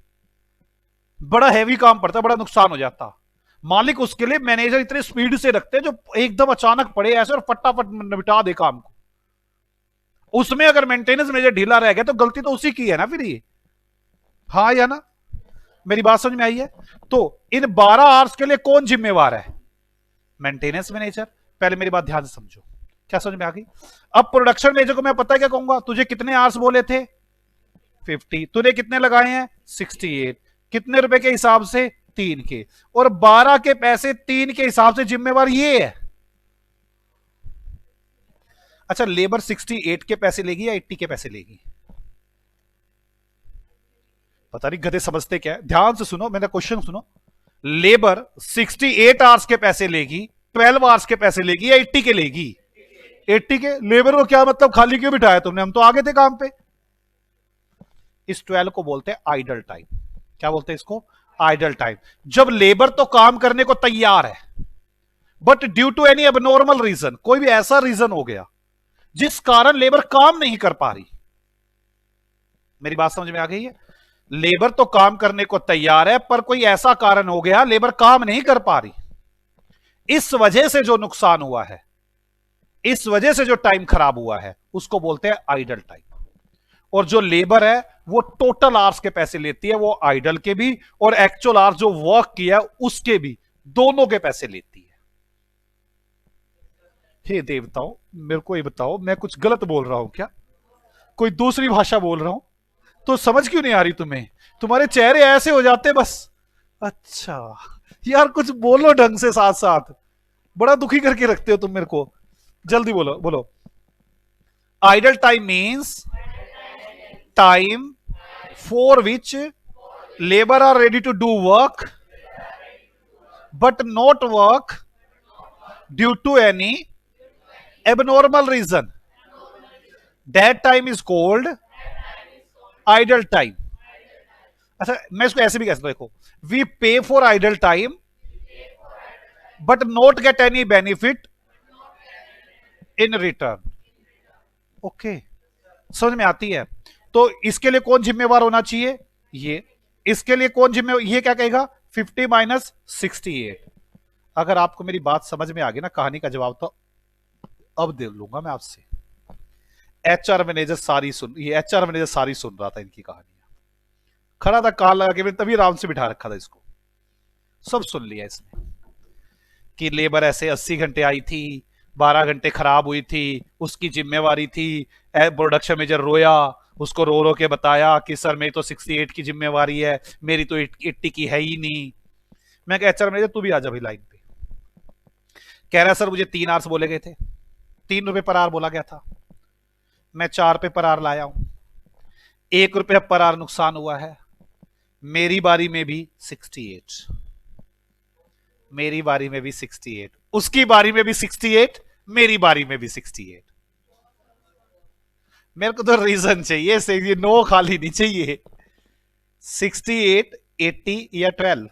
बड़ा हैवी काम पड़ता, बड़ा नुकसान हो जाता। मालिक उसके लिए मैनेजर इतने स्पीड से रखते हैं जो एकदम अचानक पड़े ऐसे और फटाफट निपटा दे काम को। उसमें अगर मेंटेनेंस मैनेजर ढीला रह गया तो गलती तो उसी की है ना फिर ये। हाँ या ना, मेरी बात समझ में आई है? तो इन 12 आवर्स के लिए कौन जिम्मेवार है? Maintenance manager. पहले मेरी बात ध्यान से समझो, क्या समझ में आ गई? अब प्रोडक्शन मैनेजर को मैं पता है क्या कहूंगा, तुझे कितने आवर्स बोले थे? 50। तूने कितने लगाए हैं? 68। कितने रुपए के हिसाब से? 3 के। और 12 के पैसे 3 के हिसाब से जिम्मेवार ये है। अच्छा, लेबर 68 के पैसे लेगी या 80 के पैसे लेगी? पता नहीं गधे समझते क्या है। ध्यान से सुनो, मेरा क्वेश्चन सुनो। लेबर 68 आवर्स के पैसे लेगी, 12 आवर्स के पैसे लेगी या 80 के लेगी? 80 के। लेबर को क्या मतलब, खाली क्यों बिठाया तुमने, हम तो आगे थे काम पे। इस 12 को बोलते हैं आइडल टाइम। क्या बोलते हैं इसको? Idle time. जब लेबर तो काम करने को तैयार है, but due to any abnormal reason, कोई भी ऐसा रीजन हो गया जिस कारण लेबर काम नहीं कर पा रही। मेरी बात समझ में आ गई है? लेबर तो काम करने को तैयार है पर कोई ऐसा कारण हो गया लेबर काम नहीं कर पा रही। इस वजह से जो नुकसान हुआ है, इस वजह से जो टाइम खराब हुआ है, उसको बोलते हैं आइडल टाइम। और जो लेबर है वो टोटल आवर्स के पैसे लेती है, वो आइडल के भी और एक्चुअल आवर्स जो वर्क किया उसके भी, दोनों के पैसे लेती है। हे देवताओं, मेरे को ये बताओ, मैं कुछ गलत बोल रहा हूं क्या? कोई दूसरी भाषा बोल रहा हूं तो समझ क्यों नहीं आ रही तुम्हें? तुम्हारे चेहरे ऐसे हो जाते बस। अच्छा यार, कुछ बोलो ढंग से, साथ साथ बड़ा दुखी करके रखते हो तुम मेरे को। जल्दी बोलो बोलो। Idle time means time for which labour are ready to do work but not work due to any abnormal reason. That time is called idle time. अच्छा, मैं इसको ऐसे भी कह सकता हूं, देखो, we pay for idle time but not get any benefit in return. Okay, समझ में आती है? तो इसके लिए कौन जिम्मेवार होना चाहिए? ये। इसके लिए कौन जिम्मेवार, ये क्या कहेगा? 50 माइनस 68। अगर आपको मेरी बात समझ में आ गई ना, कहानी का जवाब तो अब दे लूंगा मैं आपसे। एचआर मैनेजर सारी सुन, ये एचआर मैनेजर सारी सुन रहा था इनकी कहानियां, खड़ा था कान लगा के, मैंने तभी आराम से बिठा रखा था इसको। सब सुन लिया इसने कि लेबर ऐसे 80 घंटे आई थी, 12 घंटे खराब हुई थी, उसकी जिम्मेवारी थी। प्रोडक्शन मैनेजर रोया, उसको रो रो के बताया कि सर मेरी तो 68 की जिम्मेवारी है, मेरी तो 80 की है ही नहीं। मैं कहा एचआर मैनेजर तू भी आ जा भाई लाइन पे। कह रहा सर मुझे 3 आवर्स बोले गए थे, 3 रुपए पर आवर बोला गया था, मैं 4 रुपए पर आवर लाया हूं, 1 रुपया पर आवर नुकसान हुआ है। मेरी बारी में भी 68, मेरी बारी में भी 68, उसकी बारी में भी 68, मेरी बारी में भी 68। मेरे को तो रीजन चाहिए, ये नो खाली नहीं चाहिए। 68, 80 या 12?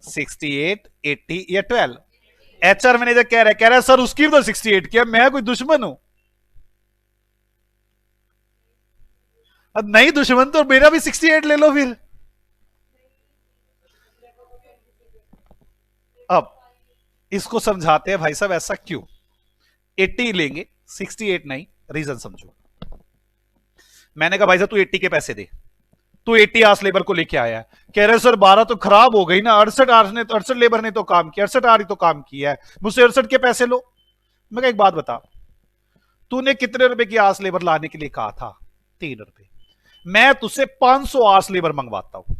68, 80 या 12? एचआर मैनेजर कह रहा है सर उसकी भी तो 68 किया, मैं कोई दुश्मन हूं? अब नहीं दुश्मन तो मेरा भी 68 ले लो फिर। अब इसको समझाते हैं भाई साहब ऐसा क्यों। 80 लेंगे, 68 नहीं, रीजन समझो। मैंने कहा भाई साहब तू 80 के पैसे दे, तू 80 आवर्स लेबर को लेके आया है। कह रहे सर 12 तो खराब हो गई ना, 68 आवर्स ने, 68 लेबर ने तो काम किया, 68 आवर ही तो काम किया है, मुझसे 68 के पैसे लो। मैं कहा एक बात बता, तूने कितने रुपए की आवर्स लेबर लाने के लिए कहा था? 3 रुपए। मैं तुझसे 500 आवर्स लेबर मंगवाता हूं,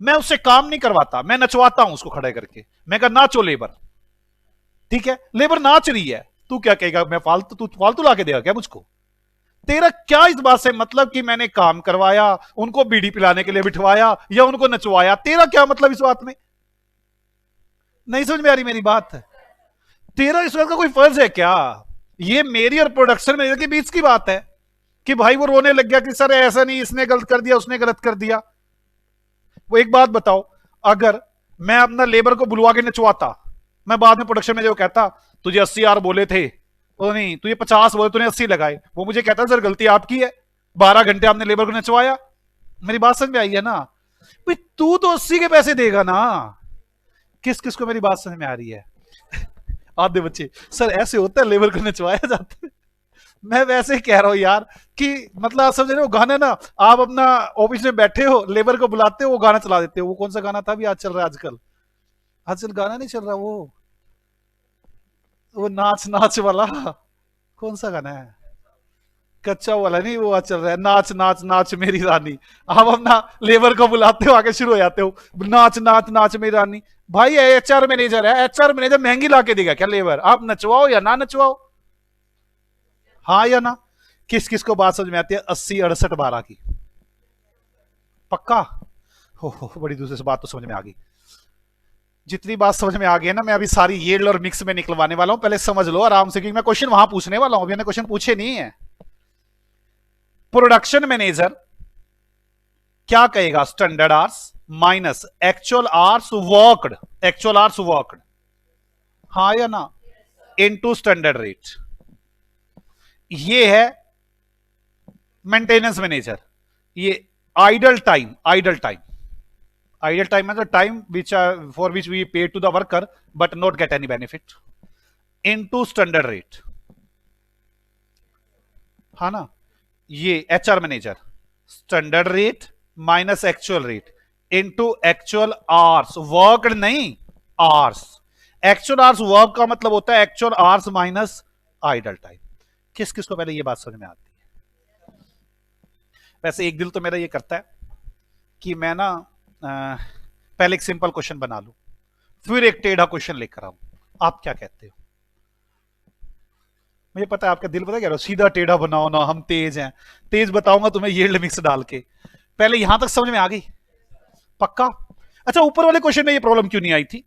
मैं उससे काम नहीं करवाता, मैं नचवाता हूं उसको खड़े करके। मैं कहा नाचो लेबर, ठीक है, लेबर नाच रही है, तू क्या कहेगा? मैं फालतू, तू फालतू लाके देगा क्या मुझको? तेरा क्या इस बात से मतलब कि मैंने काम करवाया, उनको बीड़ी पिलाने के लिए बिठवाया या उनको नचवाया? तेरा क्या मतलब इस बात में? नहीं समझ में आ रही मेरी बात? तेरा इस बात का कोई फर्ज है क्या? ये मेरी और प्रोडक्शन मैनेजर के बीच की बात है कि भाई वो रोने लग गया कि सर ऐसा नहीं, इसने गलत कर दिया, उसने गलत कर दिया। वो एक बात बताओ, अगर मैं अपना लेबर को बुलवा के नचवाता, मैं बाद में प्रोडक्शन में जो कहता तुझे 80 आर बोले थे, तो नहीं तुझे 50 बोले, तूने 80 लगाए, वो मुझे कहता सर गलती आपकी है, 12 घंटे आपने लेबर को नचवाया। मेरी बात समझ में आई है ना? भाई तू तो 80 के पैसे देगा ना, किस किस को मेरी बात समझ में आ रही है? आधे बच्चे सर ऐसे होता है, लेबर को नचवाया जाता है। मैं वैसे ही कह रहा हूँ यार कि मतलब आप समझ रहे हो गाना ना, आप अपना ऑफिस में बैठे हो, लेबर को बुलाते हो, वो गाना चला देते हो। वो कौन सा गाना था भी आज चल रहा है आजकल? आजकल गाना नहीं चल रहा वो नाच नाच वाला। कौन सा गाना है? कच्चा वाला नहीं, वो आज चल रहा है नाच नाच नाच मेरी रानी। आप अपना लेबर को बुलाते हो, आगे शुरू हो जाते हो नाच नाच नाच मेरी रानी। भाई एचआर मैनेजर है, एचआर मैनेजर महंगी ला के देगा क्या लेबर? आप नचवाओ या ना नचवाओ, हाँ या ना? किस किस को बात समझ में आती है 80 68 12 की? पक्का? हो बड़ी दूसरे से बात तो समझ में आ गई। जितनी बात समझ में आ गई है ना, मैं अभी सारी येल्ड और मिक्स में निकलवाने वाला हूं, पहले समझ लो आराम से, क्योंकि मैं क्वेश्चन वहां पूछने वाला हूं, अभी मैंने क्वेश्चन पूछे नहीं है। प्रोडक्शन मैनेजर क्या कहेगा? Standard hours minus actual hours worked, actual hours worked, हाँ या ना, इनटू स्टैंडर्ड रेट। ये है मेंटेनेंस मैनेजर। ये idle time, idle time, idle time मतलब time which for which we pay to the worker but not get any benefit, into standard rate, हाँ ना? ये HR manager standard rate minus actual rate into actual hours worked, नहीं आवर्स। एक्चुअल आवर्स वर्क का मतलब होता है actual hours minus idle time. किस किस को पहले ये बात समझ में आती है? वैसे एक दिल तो मेरा ये करता है कि मैं ना पहले एक सिंपल क्वेश्चन बना लूं, फिर एक टेढ़ा क्वेश्चन लेकर आऊं। आप क्या कहते हो? मुझे पता है आपका दिल पता क्या, सीधा टेढ़ा बनाओ ना, हम तेज हैं। तेज बताऊंगा तुम्हें यील्ड मिक्स डाल के। पहले यहां तक समझ में आ गई? पक्का? अच्छा, ऊपर वाले क्वेश्चन में ये प्रॉब्लम क्यों नहीं आई थी?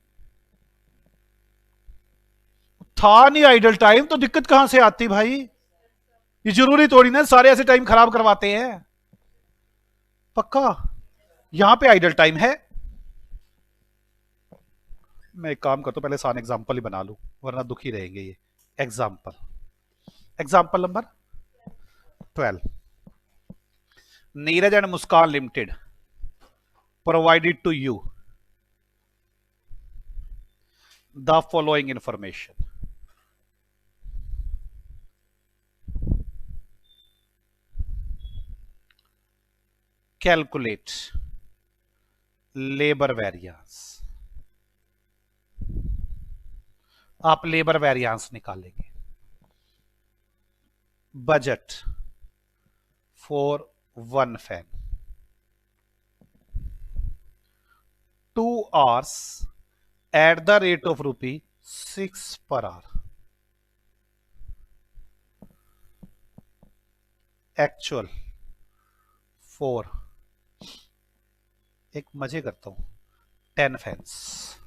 था नहीं आइडल टाइम, तो दिक्कत कहां से आती भाई? ये जरूरी थोड़ी ना सारे ऐसे टाइम खराब करवाते हैं। पक्का? यहां पे आइडल टाइम है। मैं एक काम करता हूं, पहले सान एग्जांपल ही बना लूं, वरना दुखी रहेंगे ये। Example, example number 12। Neeraj and Muskan limited provided to you the following information. Calculate labor variance. आप लेबर वेरिएंस निकालेंगे। Budget for one fan 2 hours at the rate of ₹6 per hour. Actual for, एक मजे करता हूं, 10 फैंस।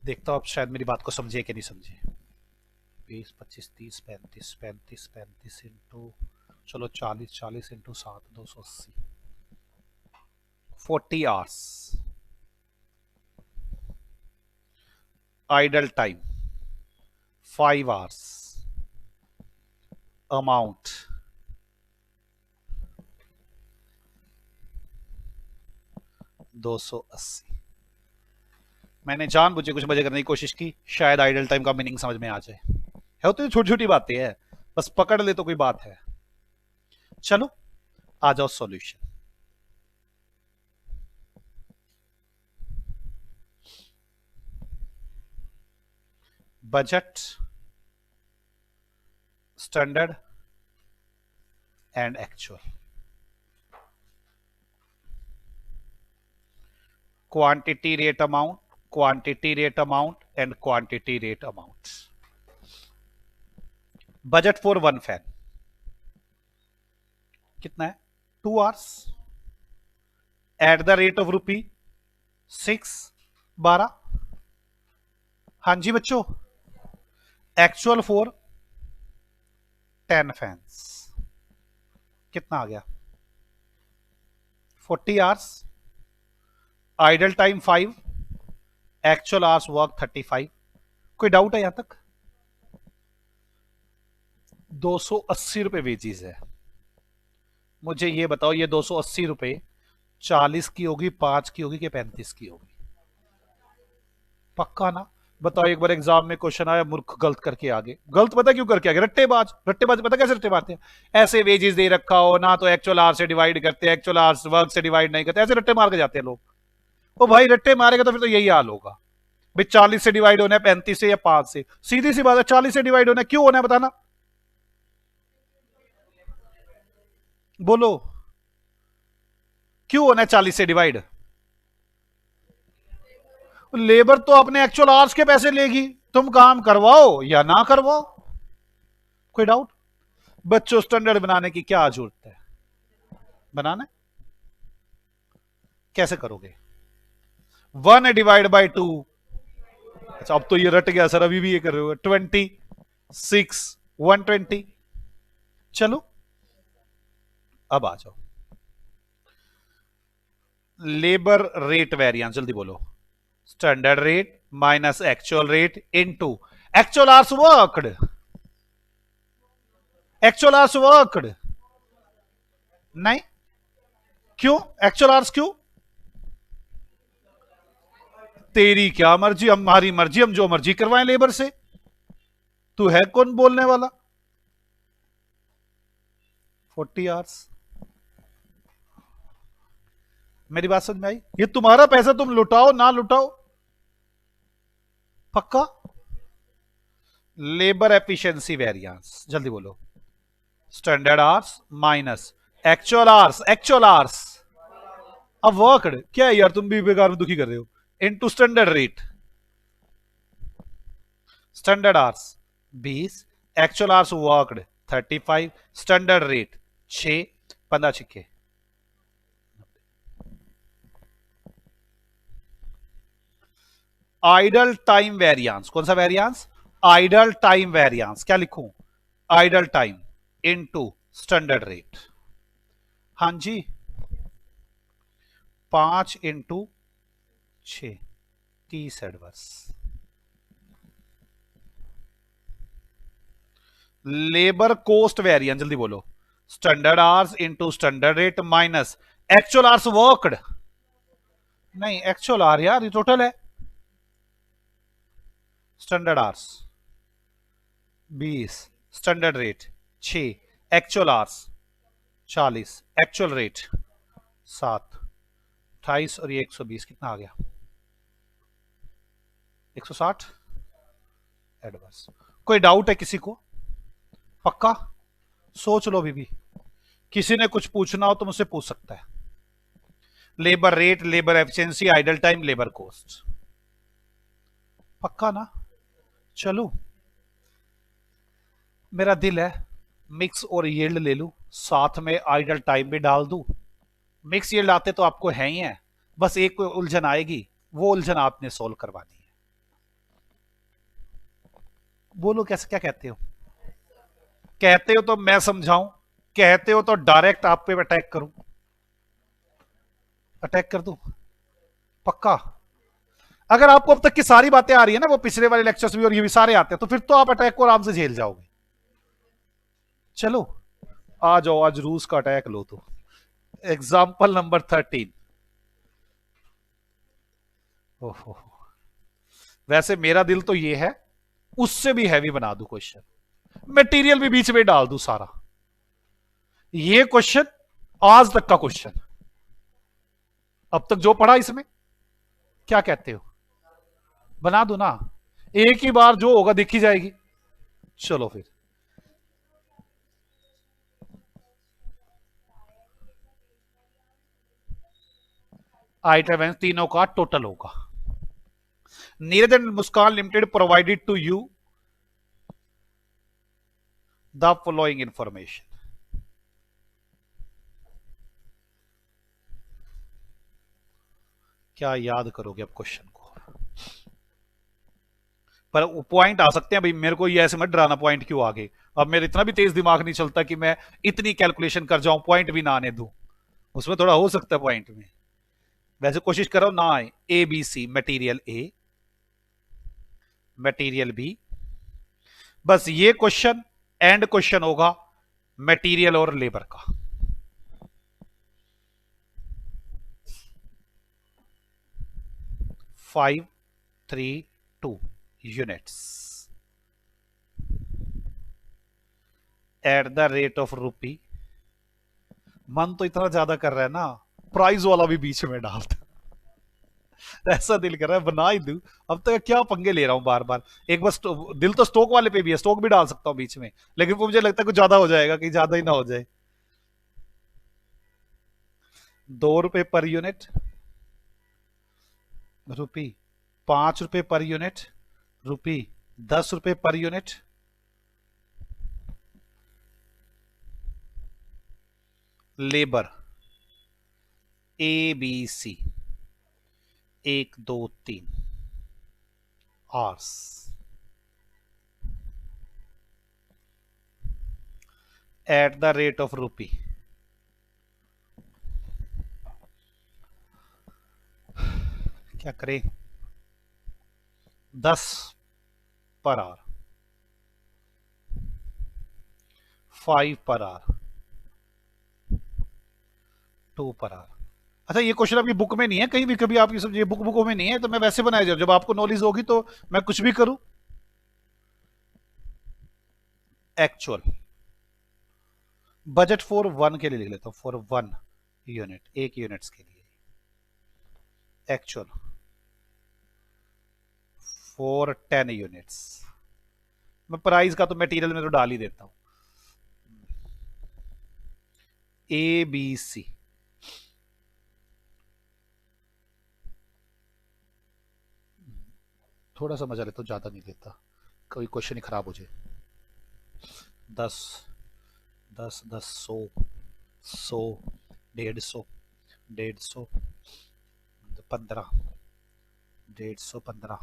देखता हूं आप शायद मेरी बात को समझे कि नहीं समझे। 20 25 30 35 35 35 इंटू, चलो 40 40 into 7 280, 40 hours. Idle time 5 hours. Amount $280। मैंने जानबूझे कुछ मजे करने की कोशिश की, शायद आइडल टाइम का मीनिंग समझ में आ जाए। है तो छोटी छोटी बातें हैं, बस पकड़ ले तो कोई बात है। चलो आ जाओ solution. Budget, standard and actual. Quantity rate amount, quantity rate amount and quantity rate amount. Budget for one fan कितना है? 2 hours at the rate of ₹6 12। हाँ जी बच्चों। एक्चुअल फॉर 10 फैंस कितना आ गया? 40 hours. Idle time 5, actual hours work 35। कोई डाउट है यहां तक? 280 रुपए वेजीज है। मुझे ये बताओ, ये 280 रुपए 40 की होगी, 5 की होगी कि 35 की होगी? पक्का ना? बताओ, एक बार एग्जाम में क्वेश्चन आया, मूर्ख गलत करके आगे, गलत पता क्यों करके आगे? रट्टेबाज, रट्टेबाज पता कैसे रट्टे मारते हैं? ऐसे वेजेस दे रखा हो ना, तो एक्चुअल आर से डिवाइड करते हैं, एक्चुअल आर वर्क से डिवाइड नहीं करते, ऐसे रट्टे मार के जाते हैं लोग। ओ भाई, रट्टे मारेगा तो फिर तो यही हाल होगा भाई। 40 से डिवाइड होना है 35 से या 5 से, सीधी सी बात है। 40 से डिवाइड होना है, क्यों होना है बताना? बोलो, क्यों होना है 40 से डिवाइड? लेबर तो अपने एक्चुअल आवर्स के पैसे लेगी, तुम काम करवाओ या ना करवाओ। कोई डाउट? बच्चों, स्टैंडर्ड बनाने की क्या जरूरत है? बनाना है? कैसे करोगे? 1 डिवाइड बाई 2। अच्छा, अब तो ये रट गया सर, अभी भी ये कर रहे हो। 26, 120। चलो अब आ जाओ। लेबर रेट वेरिएंस, जल्दी बोलो। Standard rate minus actual rate into actual hours worked. Actual hours worked नहीं, क्यों एक्चुअल आवर्स क्यों? तेरी क्या मर्जी, हमारी मर्जी, हम जो मर्जी करवाएं लेबर से। तू है कौन बोलने वाला? 40 आवर्स। मेरी बात समझ में आई? ये तुम्हारा पैसा, तुम लुटाओ ना लुटाओ। पक्का? लेबर एफिशिएंसी वेरिएंस, जल्दी बोलो। Standard hours minus actual hours, actual hours अब वर्कड। क्या है यार, तुम भी बेकार में दुखी कर रहे हो। Into standard rate. Standard hours 20, actual hours worked 35, standard rate 6, 15 छिक्के। आइडल टाइम वेरिएंस, कौन सा वेरिएंस? Idle time variance. क्या लिखूं? Idle time into standard rate. हाँ जी, 5 × 6, 30 एडवर्स। लेबर कोस्ट वेरिएंस, जल्दी बोलो। Standard hours into standard rate minus actual hours worked. नहीं, एक्चुअल आवर यार, ये टोटल है। Standard hours 20, standard rate 6, actual hours 40, actual rate 7, 28 और ये 120, कितना आ गया? 160 एडवर्स। कोई डाउट है किसी को? पक्का? सोच लो भी। किसी ने कुछ पूछना हो तो मुझसे पूछ सकता है। Labour rate, labour efficiency, idle time, labour cost. पक्का ना? चलो, मेरा दिल है मिक्स और यील्ड ले लूं, साथ में आइडल टाइम भी डाल दूं। मिक्स यील्ड आते तो आपको है ही है, बस एक कोई उलझन आएगी, वो उलझन आपने सोल्व करवानी है। बोलो कैसे, क्या कहते हो? कहते हो तो मैं समझाऊं, कहते हो तो डायरेक्ट आप पे अटैक करूं। अटैक कर दूं? पक्का? अगर आपको अब तक की सारी बातें आ रही है ना, वो पिछले वाले लेक्चर्स भी और ये भी सारे आते हैं, तो फिर तो आप अटैक को आराम से झेल जाओगे। चलो आ जाओ, आज रूस का अटैक लो। तो एग्जाम्पल नंबर 13। ओहो, वैसे मेरा दिल तो ये है उससे भी हैवी बना दूं क्वेश्चन, मटेरियल भी बीच में डाल दूं सारा। ये क्वेश्चन आज तक का क्वेश्चन, अब तक जो पढ़ा इसमें, क्या कहते हो? बना दो ना, एक ही बार जो होगा देखी जाएगी। चलो फिर, आइटम तीनों का टोटल होगा। Neeraj and Muskan limited provided to you the following information. क्या याद करोगे अब क्वेश्चन को? पर पॉइंट आ सकते हैं भाई, मेरे को ये ऐसे मत डराना पॉइंट क्यों आ गए। अब मेरा इतना भी तेज दिमाग नहीं चलता कि मैं इतनी कैलकुलेशन कर जाऊं पॉइंट भी ना आने दूं। उसमें थोड़ा हो सकता है पॉइंट में, वैसे कोशिश करो ना आए। A B C, material A, material B. बस ये क्वेश्चन एंड क्वेश्चन होगा मटेरियल और लेबर का। Five 32 units at the rate of rupee। मन तो इतना ज्यादा कर रहा है ना, प्राइस वाला भी बीच में डालता। ऐसा दिल कर रहा है बना ही दूं। अब तक क्या पंगे ले रहा हूं बार बार। एक बार दिल तो स्टॉक वाले पे भी है, स्टॉक भी डाल सकता हूं बीच में, लेकिन मुझे लगता है कुछ ज्यादा हो जाएगा, कहीं ज्यादा ही ना हो जाए। 2 रुपए पर यूनिट रुपी, 5 रुपए पर यूनिट रुपी, 10 रुपए per unit. Labour ABC 1 2 3 hours at the rate of rupee. क्या करें? 10 per hour, 5 per hour, 2 per hour. अच्छा, ये क्वेश्चन आपकी बुक में नहीं है कहीं भी, कभी आपकी सब ये बुकों में नहीं है, तो मैं वैसे बनाया जाऊँ, जब आपको नॉलेज होगी तो मैं कुछ भी करूं। एक्चुअल बजट फॉर 1 के लिए लिख लेता हूं, फॉर 1 यूनिट, 1 यूनिट्स के लिए। Actual for 10 units. मैं प्राइस का तो मटेरियल में तो डाल ही देता हूं। ABC थोड़ा सा मजा लेता हूं, ज्यादा नहीं लेता, कोई क्वेश्चन ही खराब हो जाए। 10 10 10 100 100 150 150 15 150 15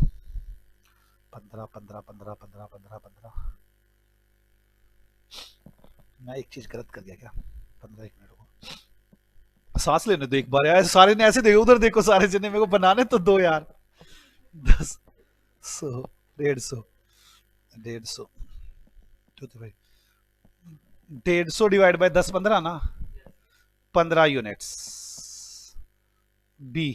15 15 15 15 15 15। मैं एक चीज गलत कर दिया क्या? 15 1 मिनट को सांस लेने दो एक बार यार, सारे ने ऐसे देखो, उधर देखो सारे जने, मेरे को बनाने तो दो यार। 10 100 150 150 तो भाई 150 डिवाइड बाय 10 15 ना, 15 यूनिट्स। बी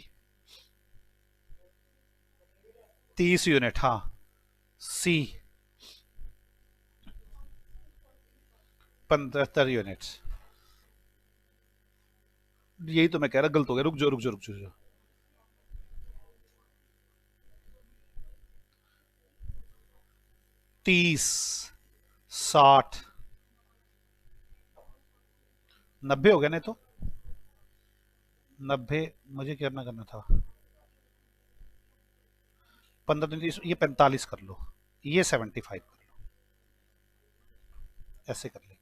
30 यूनिट, हाँ। सी 75 यूनिट्स। यही तो मैं कह रहा, गलत हो गया, रुक जाओ रुक जाओ रुक जाओ। 30 60 90 हो गया, नहीं तो 90। मुझे क्या करना था? 15 30, ये 45 कर लो, ये 75 कर लो, ऐसे कर ले।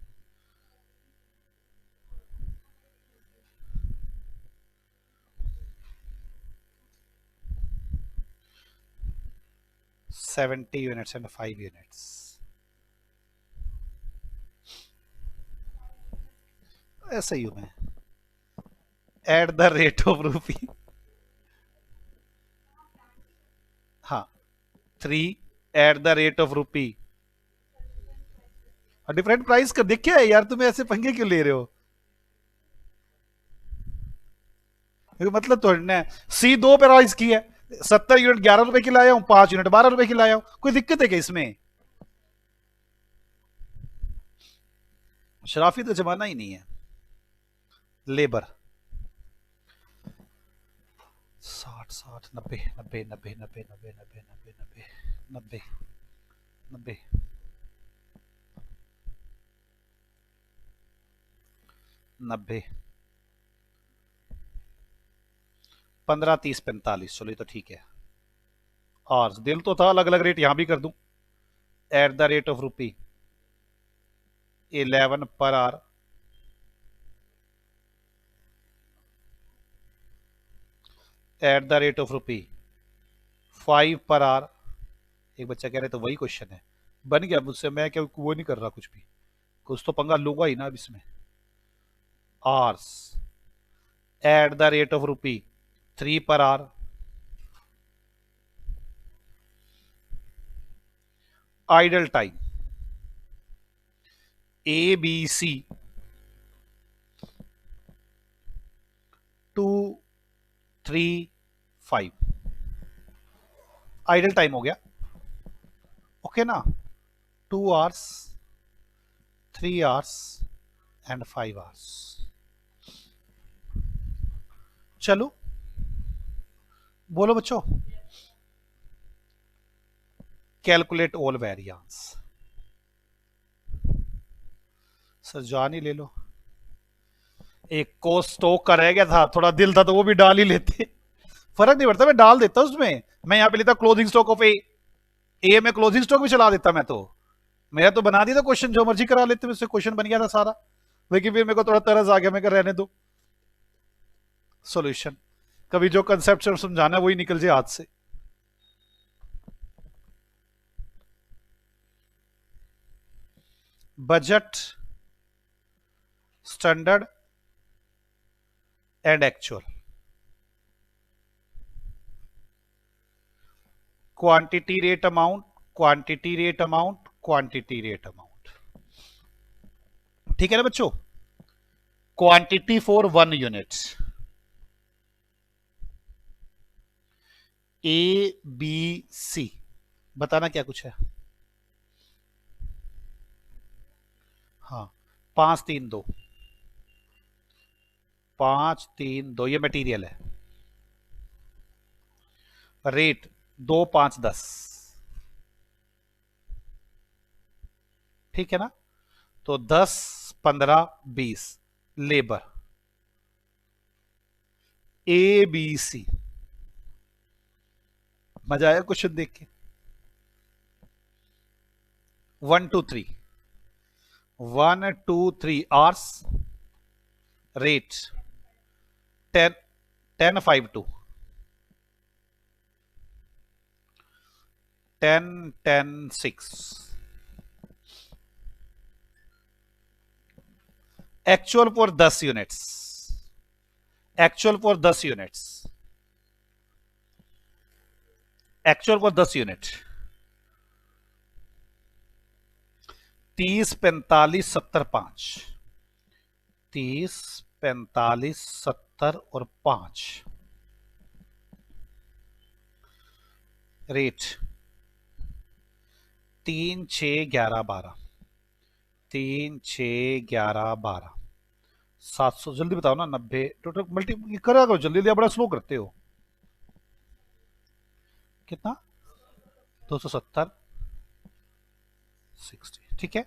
Seventy units and 5 units. ऐसे ही हूं मैं। At the rate of rupee, हाँ 3 at the rate of rupee. Different price का देख क्या है यार, तुम्हें ऐसे पंगे क्यों ले रहे हो? मतलब तो सी 2 पे राइज की है, 70 यूनिट 11 रुपए की लाया हूं, 5 यूनिट 12 रुपए की लाया हूं, कोई दिक्कत है क्या इसमें? शराफी तो जमाना ही नहीं है। लेबर 60 60 90 90 90 90 90 90 90 90 90 90 15 30 45। चलो ये तो ठीक है। और दिल तो था अलग अलग रेट यहां भी कर दूं। At the rate of rupee 11 per hour, at the rate of rupee 5 per hour. एक बच्चा कह रहे तो वही क्वेश्चन है, बन गया मुझसे, मैं क्या वो नहीं कर रहा कुछ भी, कुछ तो पंगा लूंगा ही ना अब इसमें। Hours at the rate of rupee 3 per hour. Idle time ABC 2 3 5। Idle time हो गया, ओके ना, 2 आवर्स, 3 आवर्स एंड 5 आवर्स। चलो बोलो बच्चों, कैलकुलेट ऑल वेरिएंस। सर जान ही ले लो, एक को स्टॉक का रह गया था, थोड़ा दिल था तो वो भी डाल ही लेते, फर्क नहीं पड़ता, मैं डाल देता उसमें। मैं यहां पे लेता क्लोजिंग स्टॉक ऑफ ए में क्लोजिंग स्टॉक भी चला देता मैं तो, मेरा तो बना दिया था क्वेश्चन, जो मर्जी करा लेते, उससे क्वेश्चन बन गया था सारा। लेकिन फिर मेरे को थोड़ा तरस आ गया, मैं रहने दो सॉल्यूशन, कभी जो कंसेप्ट समझाना है वही निकल जाए हाथ से। Budget, standard and actual, quantity rate amount, quantity rate amount, quantity rate amount, ठीक है ना बच्चों। Quantity for 1 unit, A B C, बताना क्या कुछ है। हाँ 5 3 2, 5 3 2 ये मटेरियल है। रेट 2 5 10, ठीक है ना, तो 10 15 20 लेबर, ए बी सी। मजा आया क्वेश्चन देख के। 1 2 3, 1 2 3 hours, rate 10 10 5 2, 10 10 6, actual for 10 units, actual for 10 units, actual for 10 unit, 30 45 70 5, 30 45 70 और 5, रेट 3 6 11 12, 3 6 11 12 700, जल्दी बताओ ना, 90 टोटल मल्टी करा करो जल्दी जल्दी, बड़ा स्लो करते हो। कितना, 270 60, ठीक है।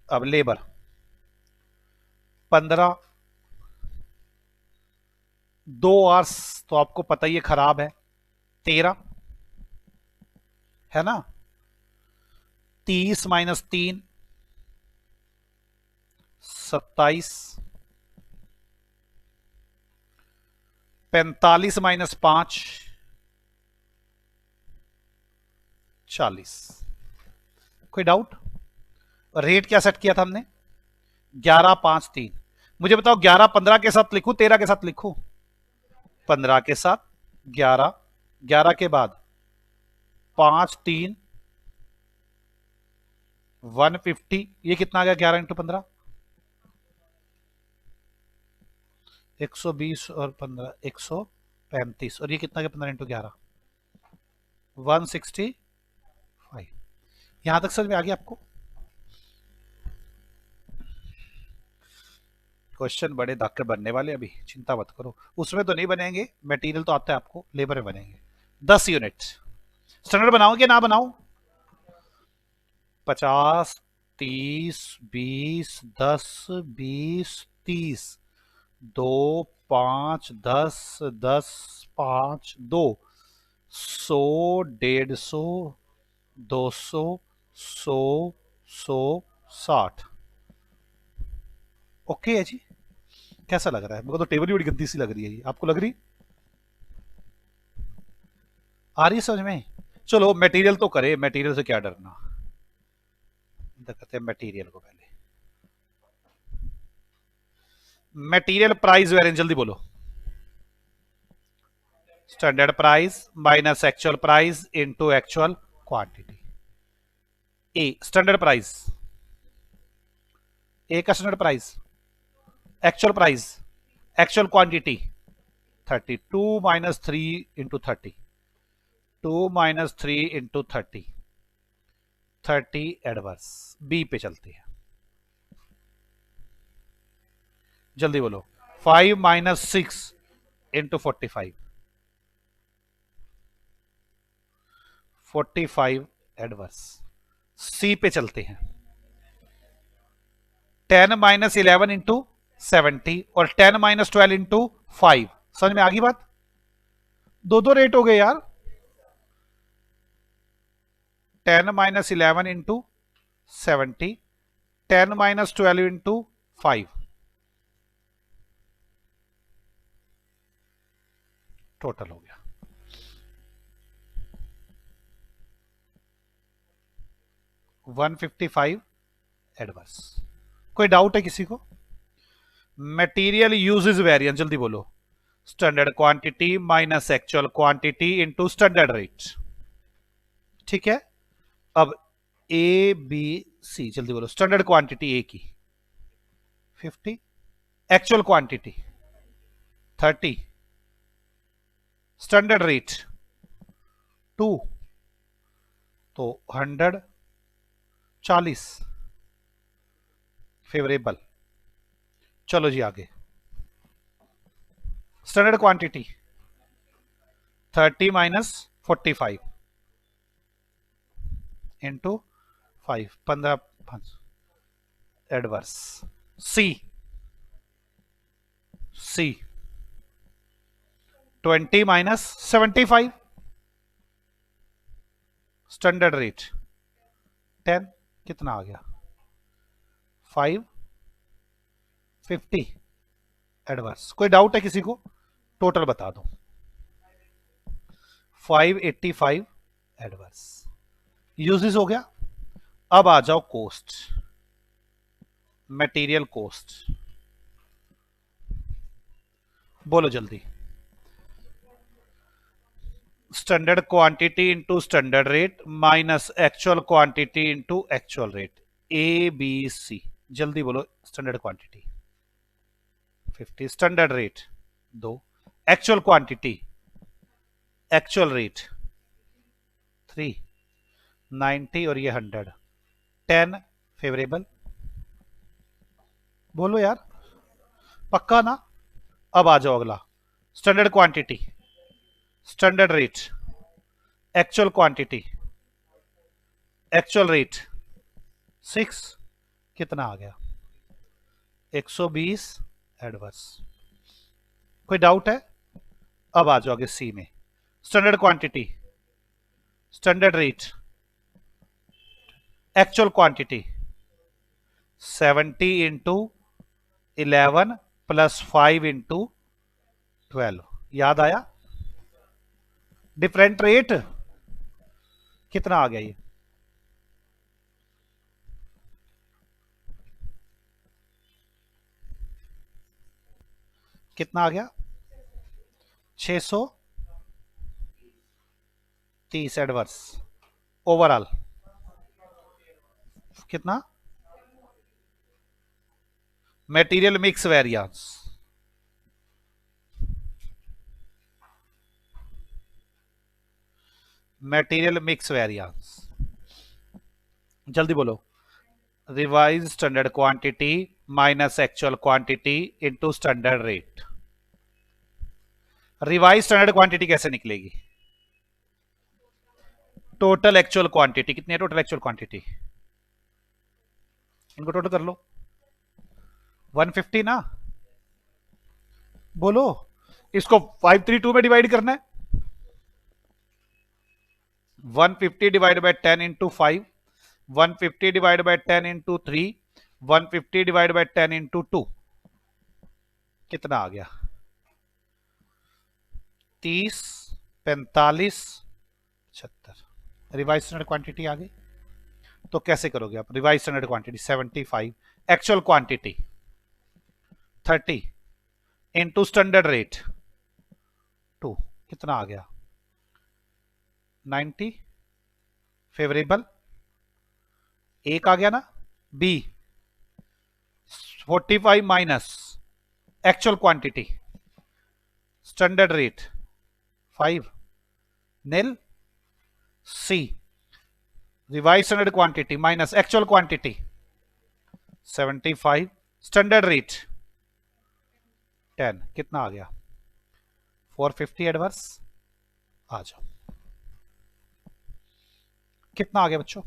अब लेबर 15, 2 आवर्स तो आपको पता ही है खराब है, 13 है ना, 30 माइनस 3 27, 45 माइनस 5 40। कोई डाउट, रेट क्या सेट किया था हमने, 11 5 3, मुझे बताओ 11 15 के साथ लिखूं 13 के साथ लिखूं, 15 के साथ 11, 11 के बाद 5 3 150, ये कितना आ गया 11 इंटू 15, 120 और 15 135, और ये कितना गया 15 इंटू 11 165। यहां तक समझ में आ गया आपको। क्वेश्चन बड़े धाकड़ बनने वाले, अभी चिंता मत करो, उसमें तो नहीं बनेंगे, मटेरियल तो आता है आपको, लेबर में बनेंगे। 10 यूनिट स्टैंडर्ड बनाओगे ना, बनाओ 50 30 20 10 20 30, 2 5 10 10 5 2, 100 150 200 100 100 60। ओके है जी, कैसा लग रहा है, मेरे को तो टेबल ही बड़ी गंदी सी लग रही है ये, आपको लग रही, आ रही है समझ में। चलो मटेरियल तो करे, मटेरियल से क्या डरना, करते हैं मटेरियल को पहले। मटेरियल प्राइस वेरिएंस, जल्दी बोलो, standard price minus actual price into actual quantity. A standard price, A का standard price, actual price, actual quantity 32 minus 3 into 30, 2 minus 3 into 30, 30 adverse. B पे चलती है, जल्दी बोलो। 5 माइनस 6 इंटू 45, 45 एडवर्स। सी पे चलते हैं। 10 माइनस 11 इंटू 70 और 10 माइनस 12 इंटू 5। समझ में आ गई बात? दो दो रेट हो गए यार। 10 minus 11 into 70, 10 minus 12 into 5, total हो गया 155 एडवर्स। कोई डाउट है किसी को? मटेरियल यूजेस वेरिएंस, जल्दी बोलो। Standard quantity minus actual quantity into standard rate. ठीक है, अब ए बी सी, जल्दी बोलो। स्टैंडर्ड क्वांटिटी ए की 50, एक्चुअल क्वांटिटी 30, स्टैंडर्ड रेट 2, तो 100, 40 फेवरेबल। चलो जी आगे। Standard quantity 30 minus 45 into 5, 15 adverse. C, C 20 minus 75, standard rate 10, कितना आ गया 5, 50 एडवर्स। कोई डाउट है किसी को? टोटल बता दो। 585 एडवर्स। यूजेस हो गया। अब आ जाओ कॉस्ट, मटेरियल कॉस्ट। बोलो जल्दी। Standard quantity into standard rate minus actual quantity into actual rate, A B C. जल्दी बोलो। Standard quantity 50, standard rate 2, actual quantity actual rate 3, 90 और ये 100, 10 फेवरेबल। बोलो यार, पक्का ना? अब आ जाओ अगला। Standard quantity, standard rate, actual quantity, actual rate 6, कितना आ गया 120 एडवर्स। कोई डाउट है? अब आ जाओ आगे सी में। Standard quantity, standard rate, actual quantity 70 into 11 plus 5 into 12। याद आया? डिफरेंट रेट कितना आ गया ये? कितना आ गया 630 एडवर्स। ओवरऑल कितना? Material mix variance, material mix variance, जल्दी बोलो। Revise standard quantity minus actual quantity into standard rate. Revise standard quantity कैसे निकलेगी? टोटल एक्चुअल क्वांटिटी कितनी है? टोटल एक्चुअल क्वांटिटी, इनको टोटल कर लो। 150 ना? बोलो। इसको 532 में डिवाइड करना है। 150 divide by 10 into 5, 150 divide by 10 into 3, 150 divide by 10 into 2, कितना आ गया 30, 45, 76। रिवाइज स्टैंडर्ड क्वांटिटी आ गई। तो कैसे करोगे आप? Revise standard quantity 75, actual quantity 30 into standard rate 2, कितना आ गया 90 फेवरेबल। एक आ गया ना। B 45 minus actual quantity standard rate 5, nil C revise standard quantity minus actual quantity 75, standard rate 10, कितना आ गया 450 एडवर्स। आ जाओ, कितना आ गया बच्चों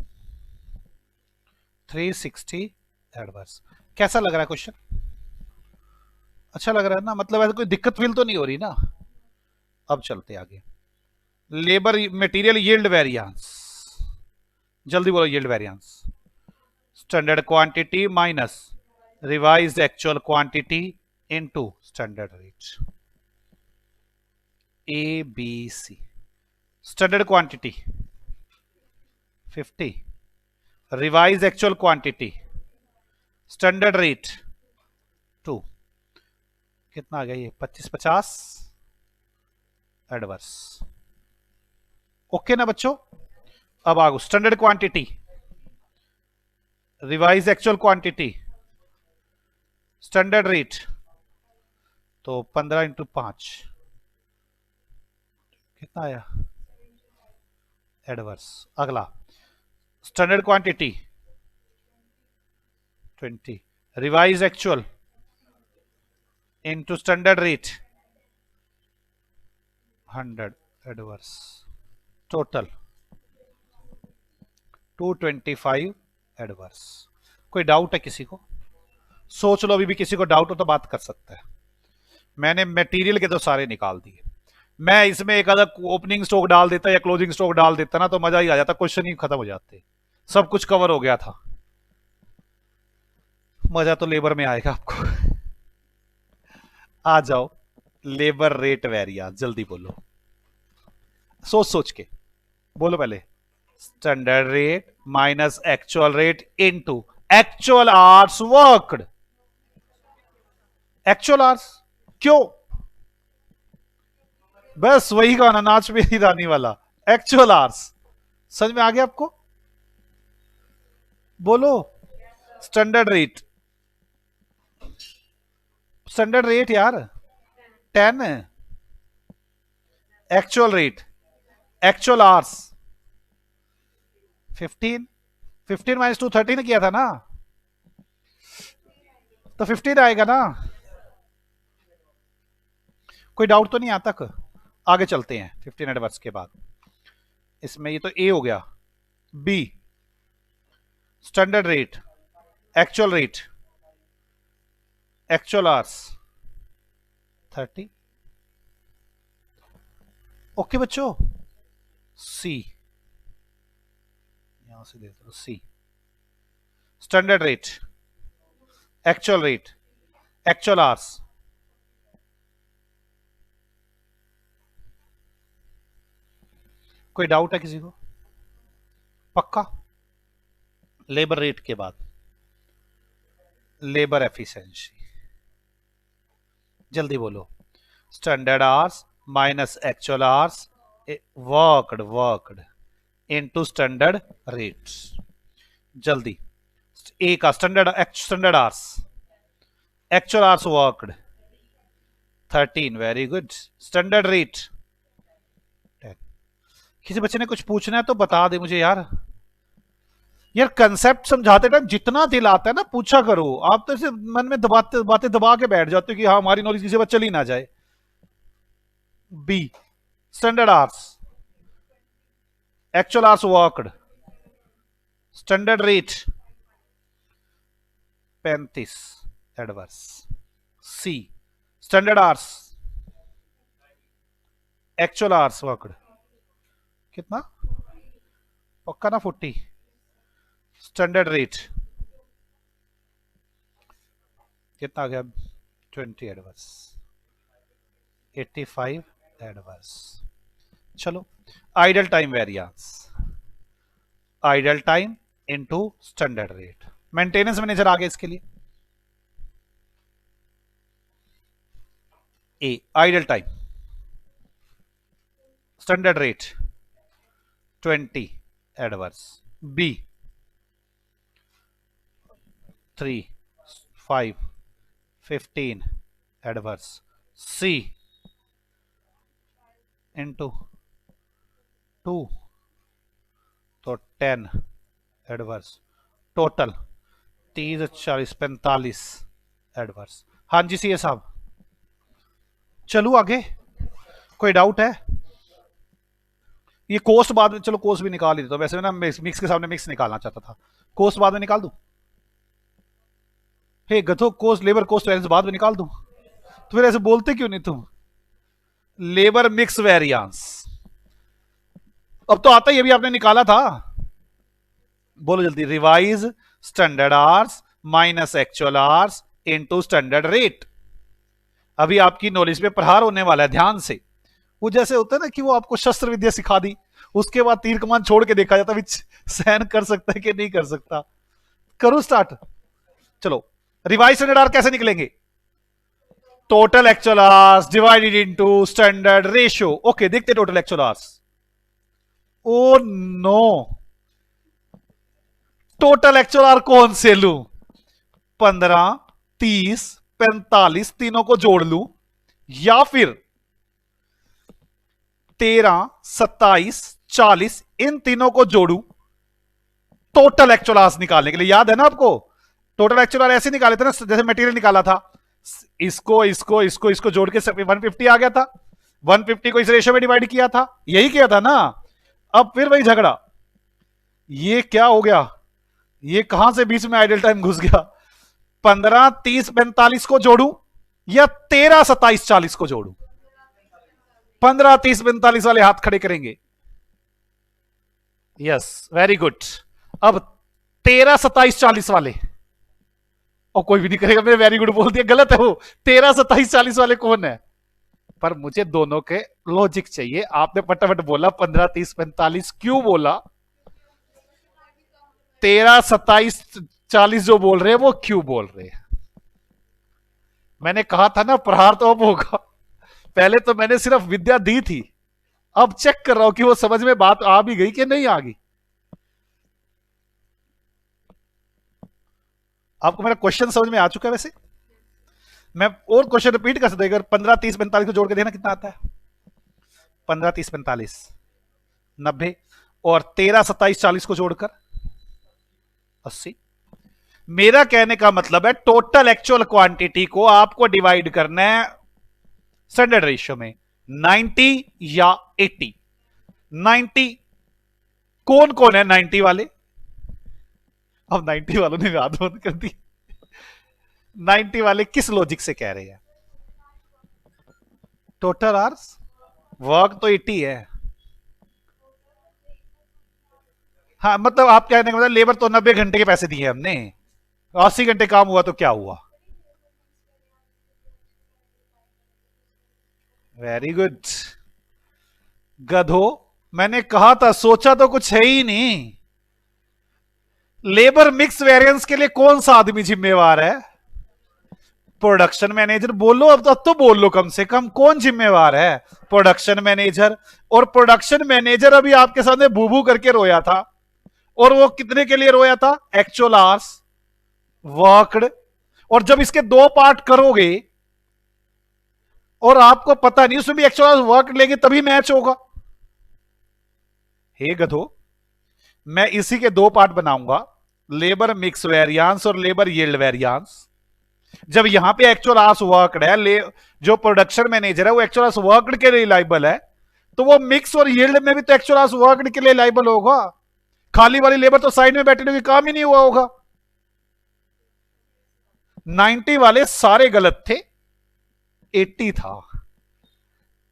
360 एडवर्स। कैसा लग रहा है क्वेश्चन? अच्छा लग रहा है ना, मतलब ऐसा कोई दिक्कत फील तो नहीं हो रही ना। अब चलते आगे, लेबर मटेरियल यील्ड वेरिएंस, जल्दी बोलो yield variance. Standard quantity minus revised actual quantity into standard rate, A B C. Standard quantity 50, revise actual quantity standard rate 2, कितना आ गया ये 25-50 एडवर्स। ओके ना बच्चों? अब आगो standard quantity revise actual quantity standard rate, तो 15 इंटू 5 कितना आया एडवर्स। अगला standard quantity 20, revise actual into standard rate 100 adverse, total 225 adverse. कोई डाउट है किसी को? सोच लो, अभी भी किसी को डाउट हो तो बात कर सकता है। मैंने मटेरियल के तो सारे निकाल दिए, मैं इसमें एक आधा ओपनिंग स्टॉक डाल देता या क्लोजिंग स्टॉक डाल देता ना तो मजा ही आ जाता, क्वेश्चन ही खत्म हो जाते, सब कुछ कवर हो गया था। मजा तो लेबर में आएगा आपको। आ जाओ, लेबर रेट वेरिएंस, जल्दी बोलो, सोच सोच के बोलो पहले। Standard rate minus actual rate into actual hours worked. Actual hours क्यों? बस वही गाना नाच मेरी रानी वाला, एक्चुअल आवर्स। समझ में आ गया आपको? बोलो स्टैंडर्ड रेट, स्टैंडर्ड रेट यार 10, actual rate actual hours 15, 15 minus 2 13 किया था ना, तो 15 आएगा ना। कोई डाउट तो नहीं आता तक? आगे चलते हैं 15 एडवर्स के बाद। इसमें ये तो ए हो गया, B standard rate actual rate actual hours 30। Okay बच्चों, सी यहां से दे दो, C standard rate actual rate actual hours. कोई डाउट है किसी को? पक्का? लेबर रेट के बाद लेबर एफिशिएंसी, जल्दी बोलो। Standard hours minus actual hours worked into standard rates. जल्दी, ए का standard hours actual hours worked 13, very good. Standard rate 10। किसी बच्चे ने कुछ पूछना है तो बता दे मुझे यार। यार कंसेप्ट समझाते टाइम जितना दिल आता है ना पूछा करो, आप तो ऐसे मन में दबाते बातें दबा के बैठ जाते हो कि हाँ हमारी नॉलेज किसी पर चली ना जाए। B standard hours actual hours worked standard rate 35 adverse. C standard hours actual hours worked कितना, पक्का ना 40, स्टैंडर्ड रेट कितना आ गया 20 एडवर्स 85 एडवर्स। चलो idle time variance, idle time into standard rate. Maintenance manager आ गया इसके लिए, A idle time standard rate 20 adverse, B 3 5 15 adverse, C into 2 तो 10 एडवर्स, टोटल 30, 40, 45 एडवर्स। हाँ जी सीए साहब, चलू आगे, कोई डाउट है? ये कोस्ट बाद में, चलो कोस्ट भी निकाल ही देता, वैसे मैं ना मिक्स के सामने मिक्स निकालना चाहता था, कोस्ट बाद में निकाल दूं? हे गधो, कोस्ट लेबर कोस्ट वेरिएंस बाद में निकाल दूं? तो फिर ऐसे बोलते क्यों नहीं तुम? लेबर मिक्स वेरिएंस अब तो आता ही, अभी आपने निकाला था। बोलो जल्दी, revise standard hours minus actual hours into standard rate. अभी आपकी नॉलेज पे प्रहार होने वाला है, ध्यान से। वो जैसे होता है ना कि वो आपको शस्त्र विद्या सिखा दी, उसके बाद तीर कमान छोड़ के देखा जाता सहन कर सकता है कि नहीं कर सकता। करो स्टार्ट, चलो। रिवाइज स्टैंडर्ड आवर कैसे निकलेंगे? Total actual hours divided into standard ratio. Okay, देखते total actual hours. Oh no, total actual hour कौन से लू? 15, 30, 45 तीनों को जोड़ लू, या फिर 13, 27, 40 इन तीनों को जोड़ू टोटल एक्चुअल आवर्स निकालने के लिए? याद है ना आपको, टोटल एक्चुअल आवर्स ऐसे निकाले थे ना, जैसे मटेरियल निकाला था, इसको जोड़ के 150 आ गया था, 150 को इस रेशियो में डिवाइड किया था, यही किया था ना। अब फिर वही झगड़ा, ये क्या हो गया, ये कहां से बीच में आइडल टाइम घुस गया? 15, 30, 45 को जोड़ू या 13, 27, 40 को जोड़ू? 15, 30, 45 वाले हाथ खड़े करेंगे। Yes, very good. अब 13, 27, 40 वाले, और कोई भी नहीं करेगा, मैंने वेरी गुड बोल दिया, गलत है वो। 13, 27, 40 वाले कौन है? पर मुझे दोनों के लॉजिक चाहिए। आपने फटाफट बोला 15, 30, 45, क्यों बोला? 13, 27, 40 जो बोल रहे हैं वो क्यों बोल रहे हैं? मैंने कहा था ना प्रहार तो अब होगा। पहले तो मैंने सिर्फ विद्या दी थी, अब चेक कर रहा हूं कि वो समझ में बात आ भी गई कि नहीं आ गई। आपको मेरा क्वेश्चन समझ में आ चुका है? वैसे मैं और क्वेश्चन रिपीट कर सकता हूं, अगर 15, 30, 45 को जोड़ के देखना कितना आता है। 15, 30, 45 90, और 13, 27, 40 को जोड़कर 80। मेरा कहने का मतलब है टोटल एक्चुअल क्वांटिटी को आपको डिवाइड करना है स्टैंडर्ड रेशियो में, 90 या 80। 90 कौन कौन है 90 वाले? अब 90 वालों ने बात बंद कर दी। 90 वाले किस लॉजिक से कह रहे हैं? टोटल आवर्स, वर्क तो 80 है। हाँ, मतलब आप कहने का मतलब लेबर तो 90 घंटे के पैसे दिए हमने, 80 घंटे काम हुआ तो क्या हुआ? वेरी गुड गधो, मैंने कहा था, सोचा तो कुछ है ही नहीं। लेबर मिक्स वेरिएंस के लिए कौन सा आदमी जिम्मेवार है? Production manager. बोलो अब तो बोल लो कम से कम, कौन जिम्मेवार है? Production manager. और प्रोडक्शन मैनेजर अभी आपके सामने बू बू करके रोया था, और वो कितने के लिए रोया था? Actual hours worked. और जब इसके दो पार्ट करोगे और आपको पता नहीं उसमें भी एक्चुअल आवर्स वर्कड लेंगे तभी मैच होगा। हे गधो, मैं इसी के दो पार्ट बनाऊंगा, लेबर मिक्स वेरिएंस और लेबर यील्ड वेरिएंस। जब यहां पे एक्चुअल आवर्स वर्कड है, जो प्रोडक्शन मैनेजर है वो एक्चुअल आवर्स वर्कड के लिए लाइबल है, तो वो मिक्स और यील्ड में भी तो एक्चुअल आवर्स वर्कड के लिए लाइबल होगा। खाली वाली लेबर तो साइड में बैठने का काम ही नहीं हुआ होगा। 90 वाले सारे गलत थे, 80 था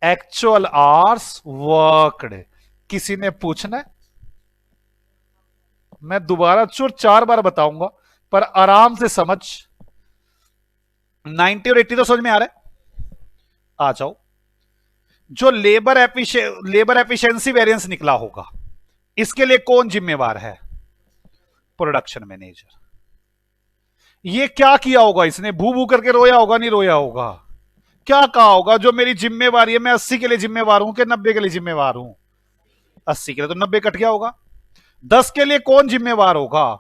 एक्चुअल आवर्स वर्कड। किसी ने पूछना है? मैं दोबारा 4 बार बताऊंगा, पर आराम से समझ। 90 और 80 तो समझ में आ रहा है? आ जाओ। जो लेबर एफिशिएंसी वेरिएंस निकला होगा, इसके लिए कौन जिम्मेवार है? Production manager. ये क्या किया होगा इसने? भू भू करके रोया होगा? नहीं रोया होगा? क्या कहा होगा? जो मेरी जिम्मेवारी है, मैं 80 के लिए जिम्मेवार हूं कि 90 के लिए जिम्मेवार हूं? 80 के लिए, तो 90 कट गया होगा। 10 के लिए कौन जिम्मेवार होगा?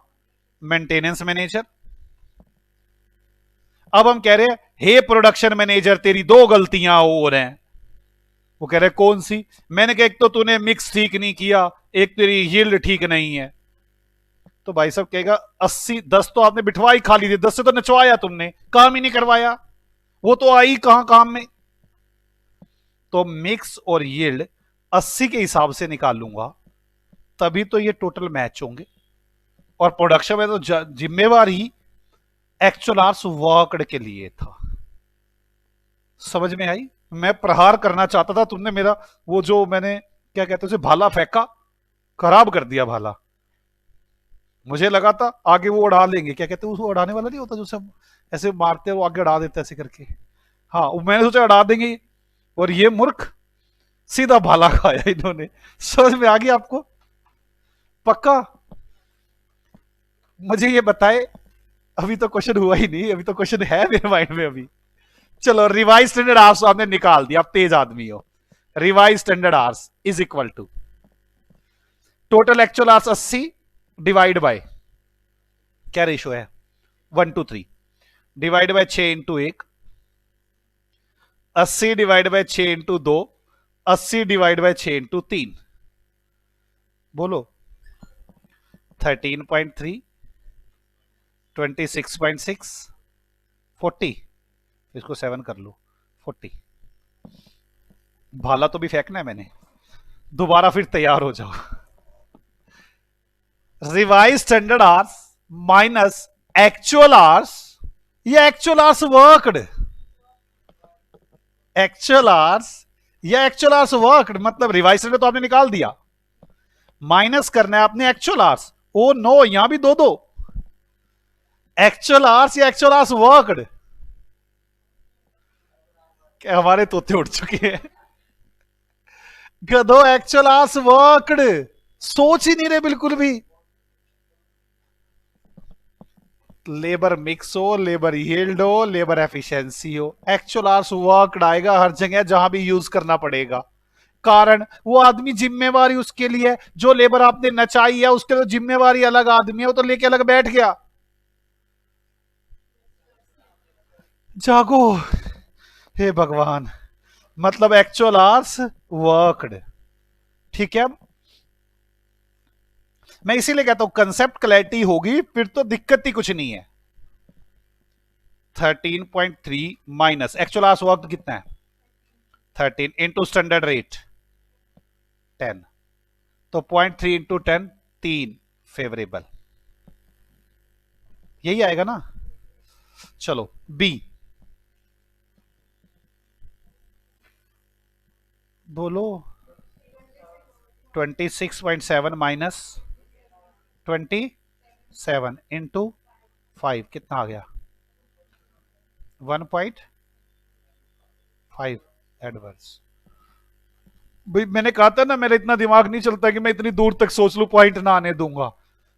Maintenance manager. अब हम कह रहे हैं, हे प्रोडक्शन मैनेजर तेरी 2 गलतियां और हैं। वो कह रहे कौन सी? मैंने कहा एक तो तूने मिक्स ठीक नहीं किया, एक तेरी यील्ड ठीक नहीं है, तो भाई साहब कहेगा 80, 10 तो आपने बिठवा ही खाली दी, 10 से तो नचवाया तुमने, काम ही नहीं करवाया, वो तो आई कहां काम में। तो मिक्स और यील्ड 80 के हिसाब से निकालूंगा, तभी तो ये टोटल मैच होंगे। और प्रोडक्शन में तो जिम्मेवारी एक्चुअल आर्स वर्कड के लिए था। समझ में आई? मैं प्रहार करना चाहता था, तुमने मेरा वो जो मैंने क्या कहते उसे भाला फेंका, खराब कर दिया भाला। मुझे लगा था आगे वो उड़ा लेंगे, क्या कहते हैं उसको, उड़ाने वाला नहीं होता जो सब ऐसे मारते हैं वो आगे उड़ा देते हैं ऐसे करके। हाँ, मैंने सोचा उड़ा देंगे, और ये मूर्ख सीधा भाला खाया इन्होंने। समझ में आ गया आपको? पक्का? मुझे ये बताए, अभी तो क्वेश्चन हुआ ही नहीं, अभी तो क्वेश्चन है मेरे माइंड में अभी। चलो, रिवाइज स्टैंडर्ड आवर्स आपने निकाल दिया, आप तेज आदमी हो। Revise standard hours is equal to total actual hours 80 divide by क्या रेशो है, 1:3, divide by 6 into 1, 80 divide by 6 into 2, 80 divide by 6 into 3, बोलो 13.3, 26.6, 40, इसको 7 कर लो, 40। भाला तो भी फेंकना है मैंने, दोबारा फिर तैयार हो जाओ। Revise standard hours minus actual hours, ये actual hours worked, actual hours या एक्चुअल आवर्स वर्कड, मतलब रिवाइज स्टैंडर्ड तो आपने निकाल दिया, माइनस करना है आपने एक्चुअल आवर्स। ओ नो, यहां भी दो दो, एक्चुअल आवर्स या एक्चुअल आवर्स वर्कड। क्या हमारे तोते उड़ चुके हैं? गधो, एक्चुअल आवर्स वर्कड, सोच ही नहीं रहे बिल्कुल भी। लेबर मिक्स हो, लेबर यील्ड हो, लेबर एफिशिएंसी हो, एक्चुअल आवर्स वर्कड आएगा हर जगह जहां भी यूज करना पड़ेगा। कारण वो आदमी जिम्मेवारी उसके लिए, जो लेबर आपने नचाई है उसके लिए जिम्मेवारी अलग आदमी है, वो तो लेके अलग बैठ गया। जागो हे भगवान, मतलब एक्चुअल आवर्स वर्कड। ठीक है, मैं इसीलिए कहता हूं कंसेप्ट क्लैरिटी होगी फिर तो दिक्कत ही कुछ नहीं है। 13.3 माइनस एक्चुअल आवर्स वर्क कितना है, 13 इंटू स्टैंडर्ड रेट 10, तो 0.3 इंटू 10, 3 फेवरेबल, यही आएगा ना। चलो बी बोलो, 26.7 माइनस 27 इंटू 5 कितना आ गया, 1.5 एडवर्स। भाई मैंने कहा था ना, मेरा इतना दिमाग नहीं चलता कि मैं इतनी दूर तक सोच लूं, पॉइंट ना आने दूंगा।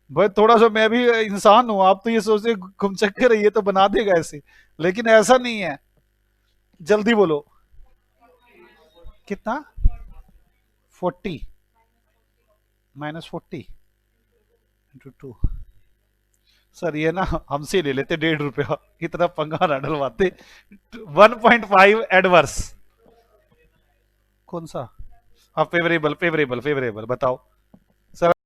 भाई थोड़ा सा मैं भी इंसान हूं, आप तो ये सोचते घुम चक्कर ये तो बना देगा ऐसे, लेकिन ऐसा नहीं है। जल्दी बोलो कितना, 40 माइनस 40 इंटू 2। सर ये ना हमसे ले लेते 1.5 रुपया, इतना पंगा ना डलवाते। 1.5 एडवर्स, कौन सा? हाँ फेवरेबल, फेवरेबल, फेवरेबल बताओ।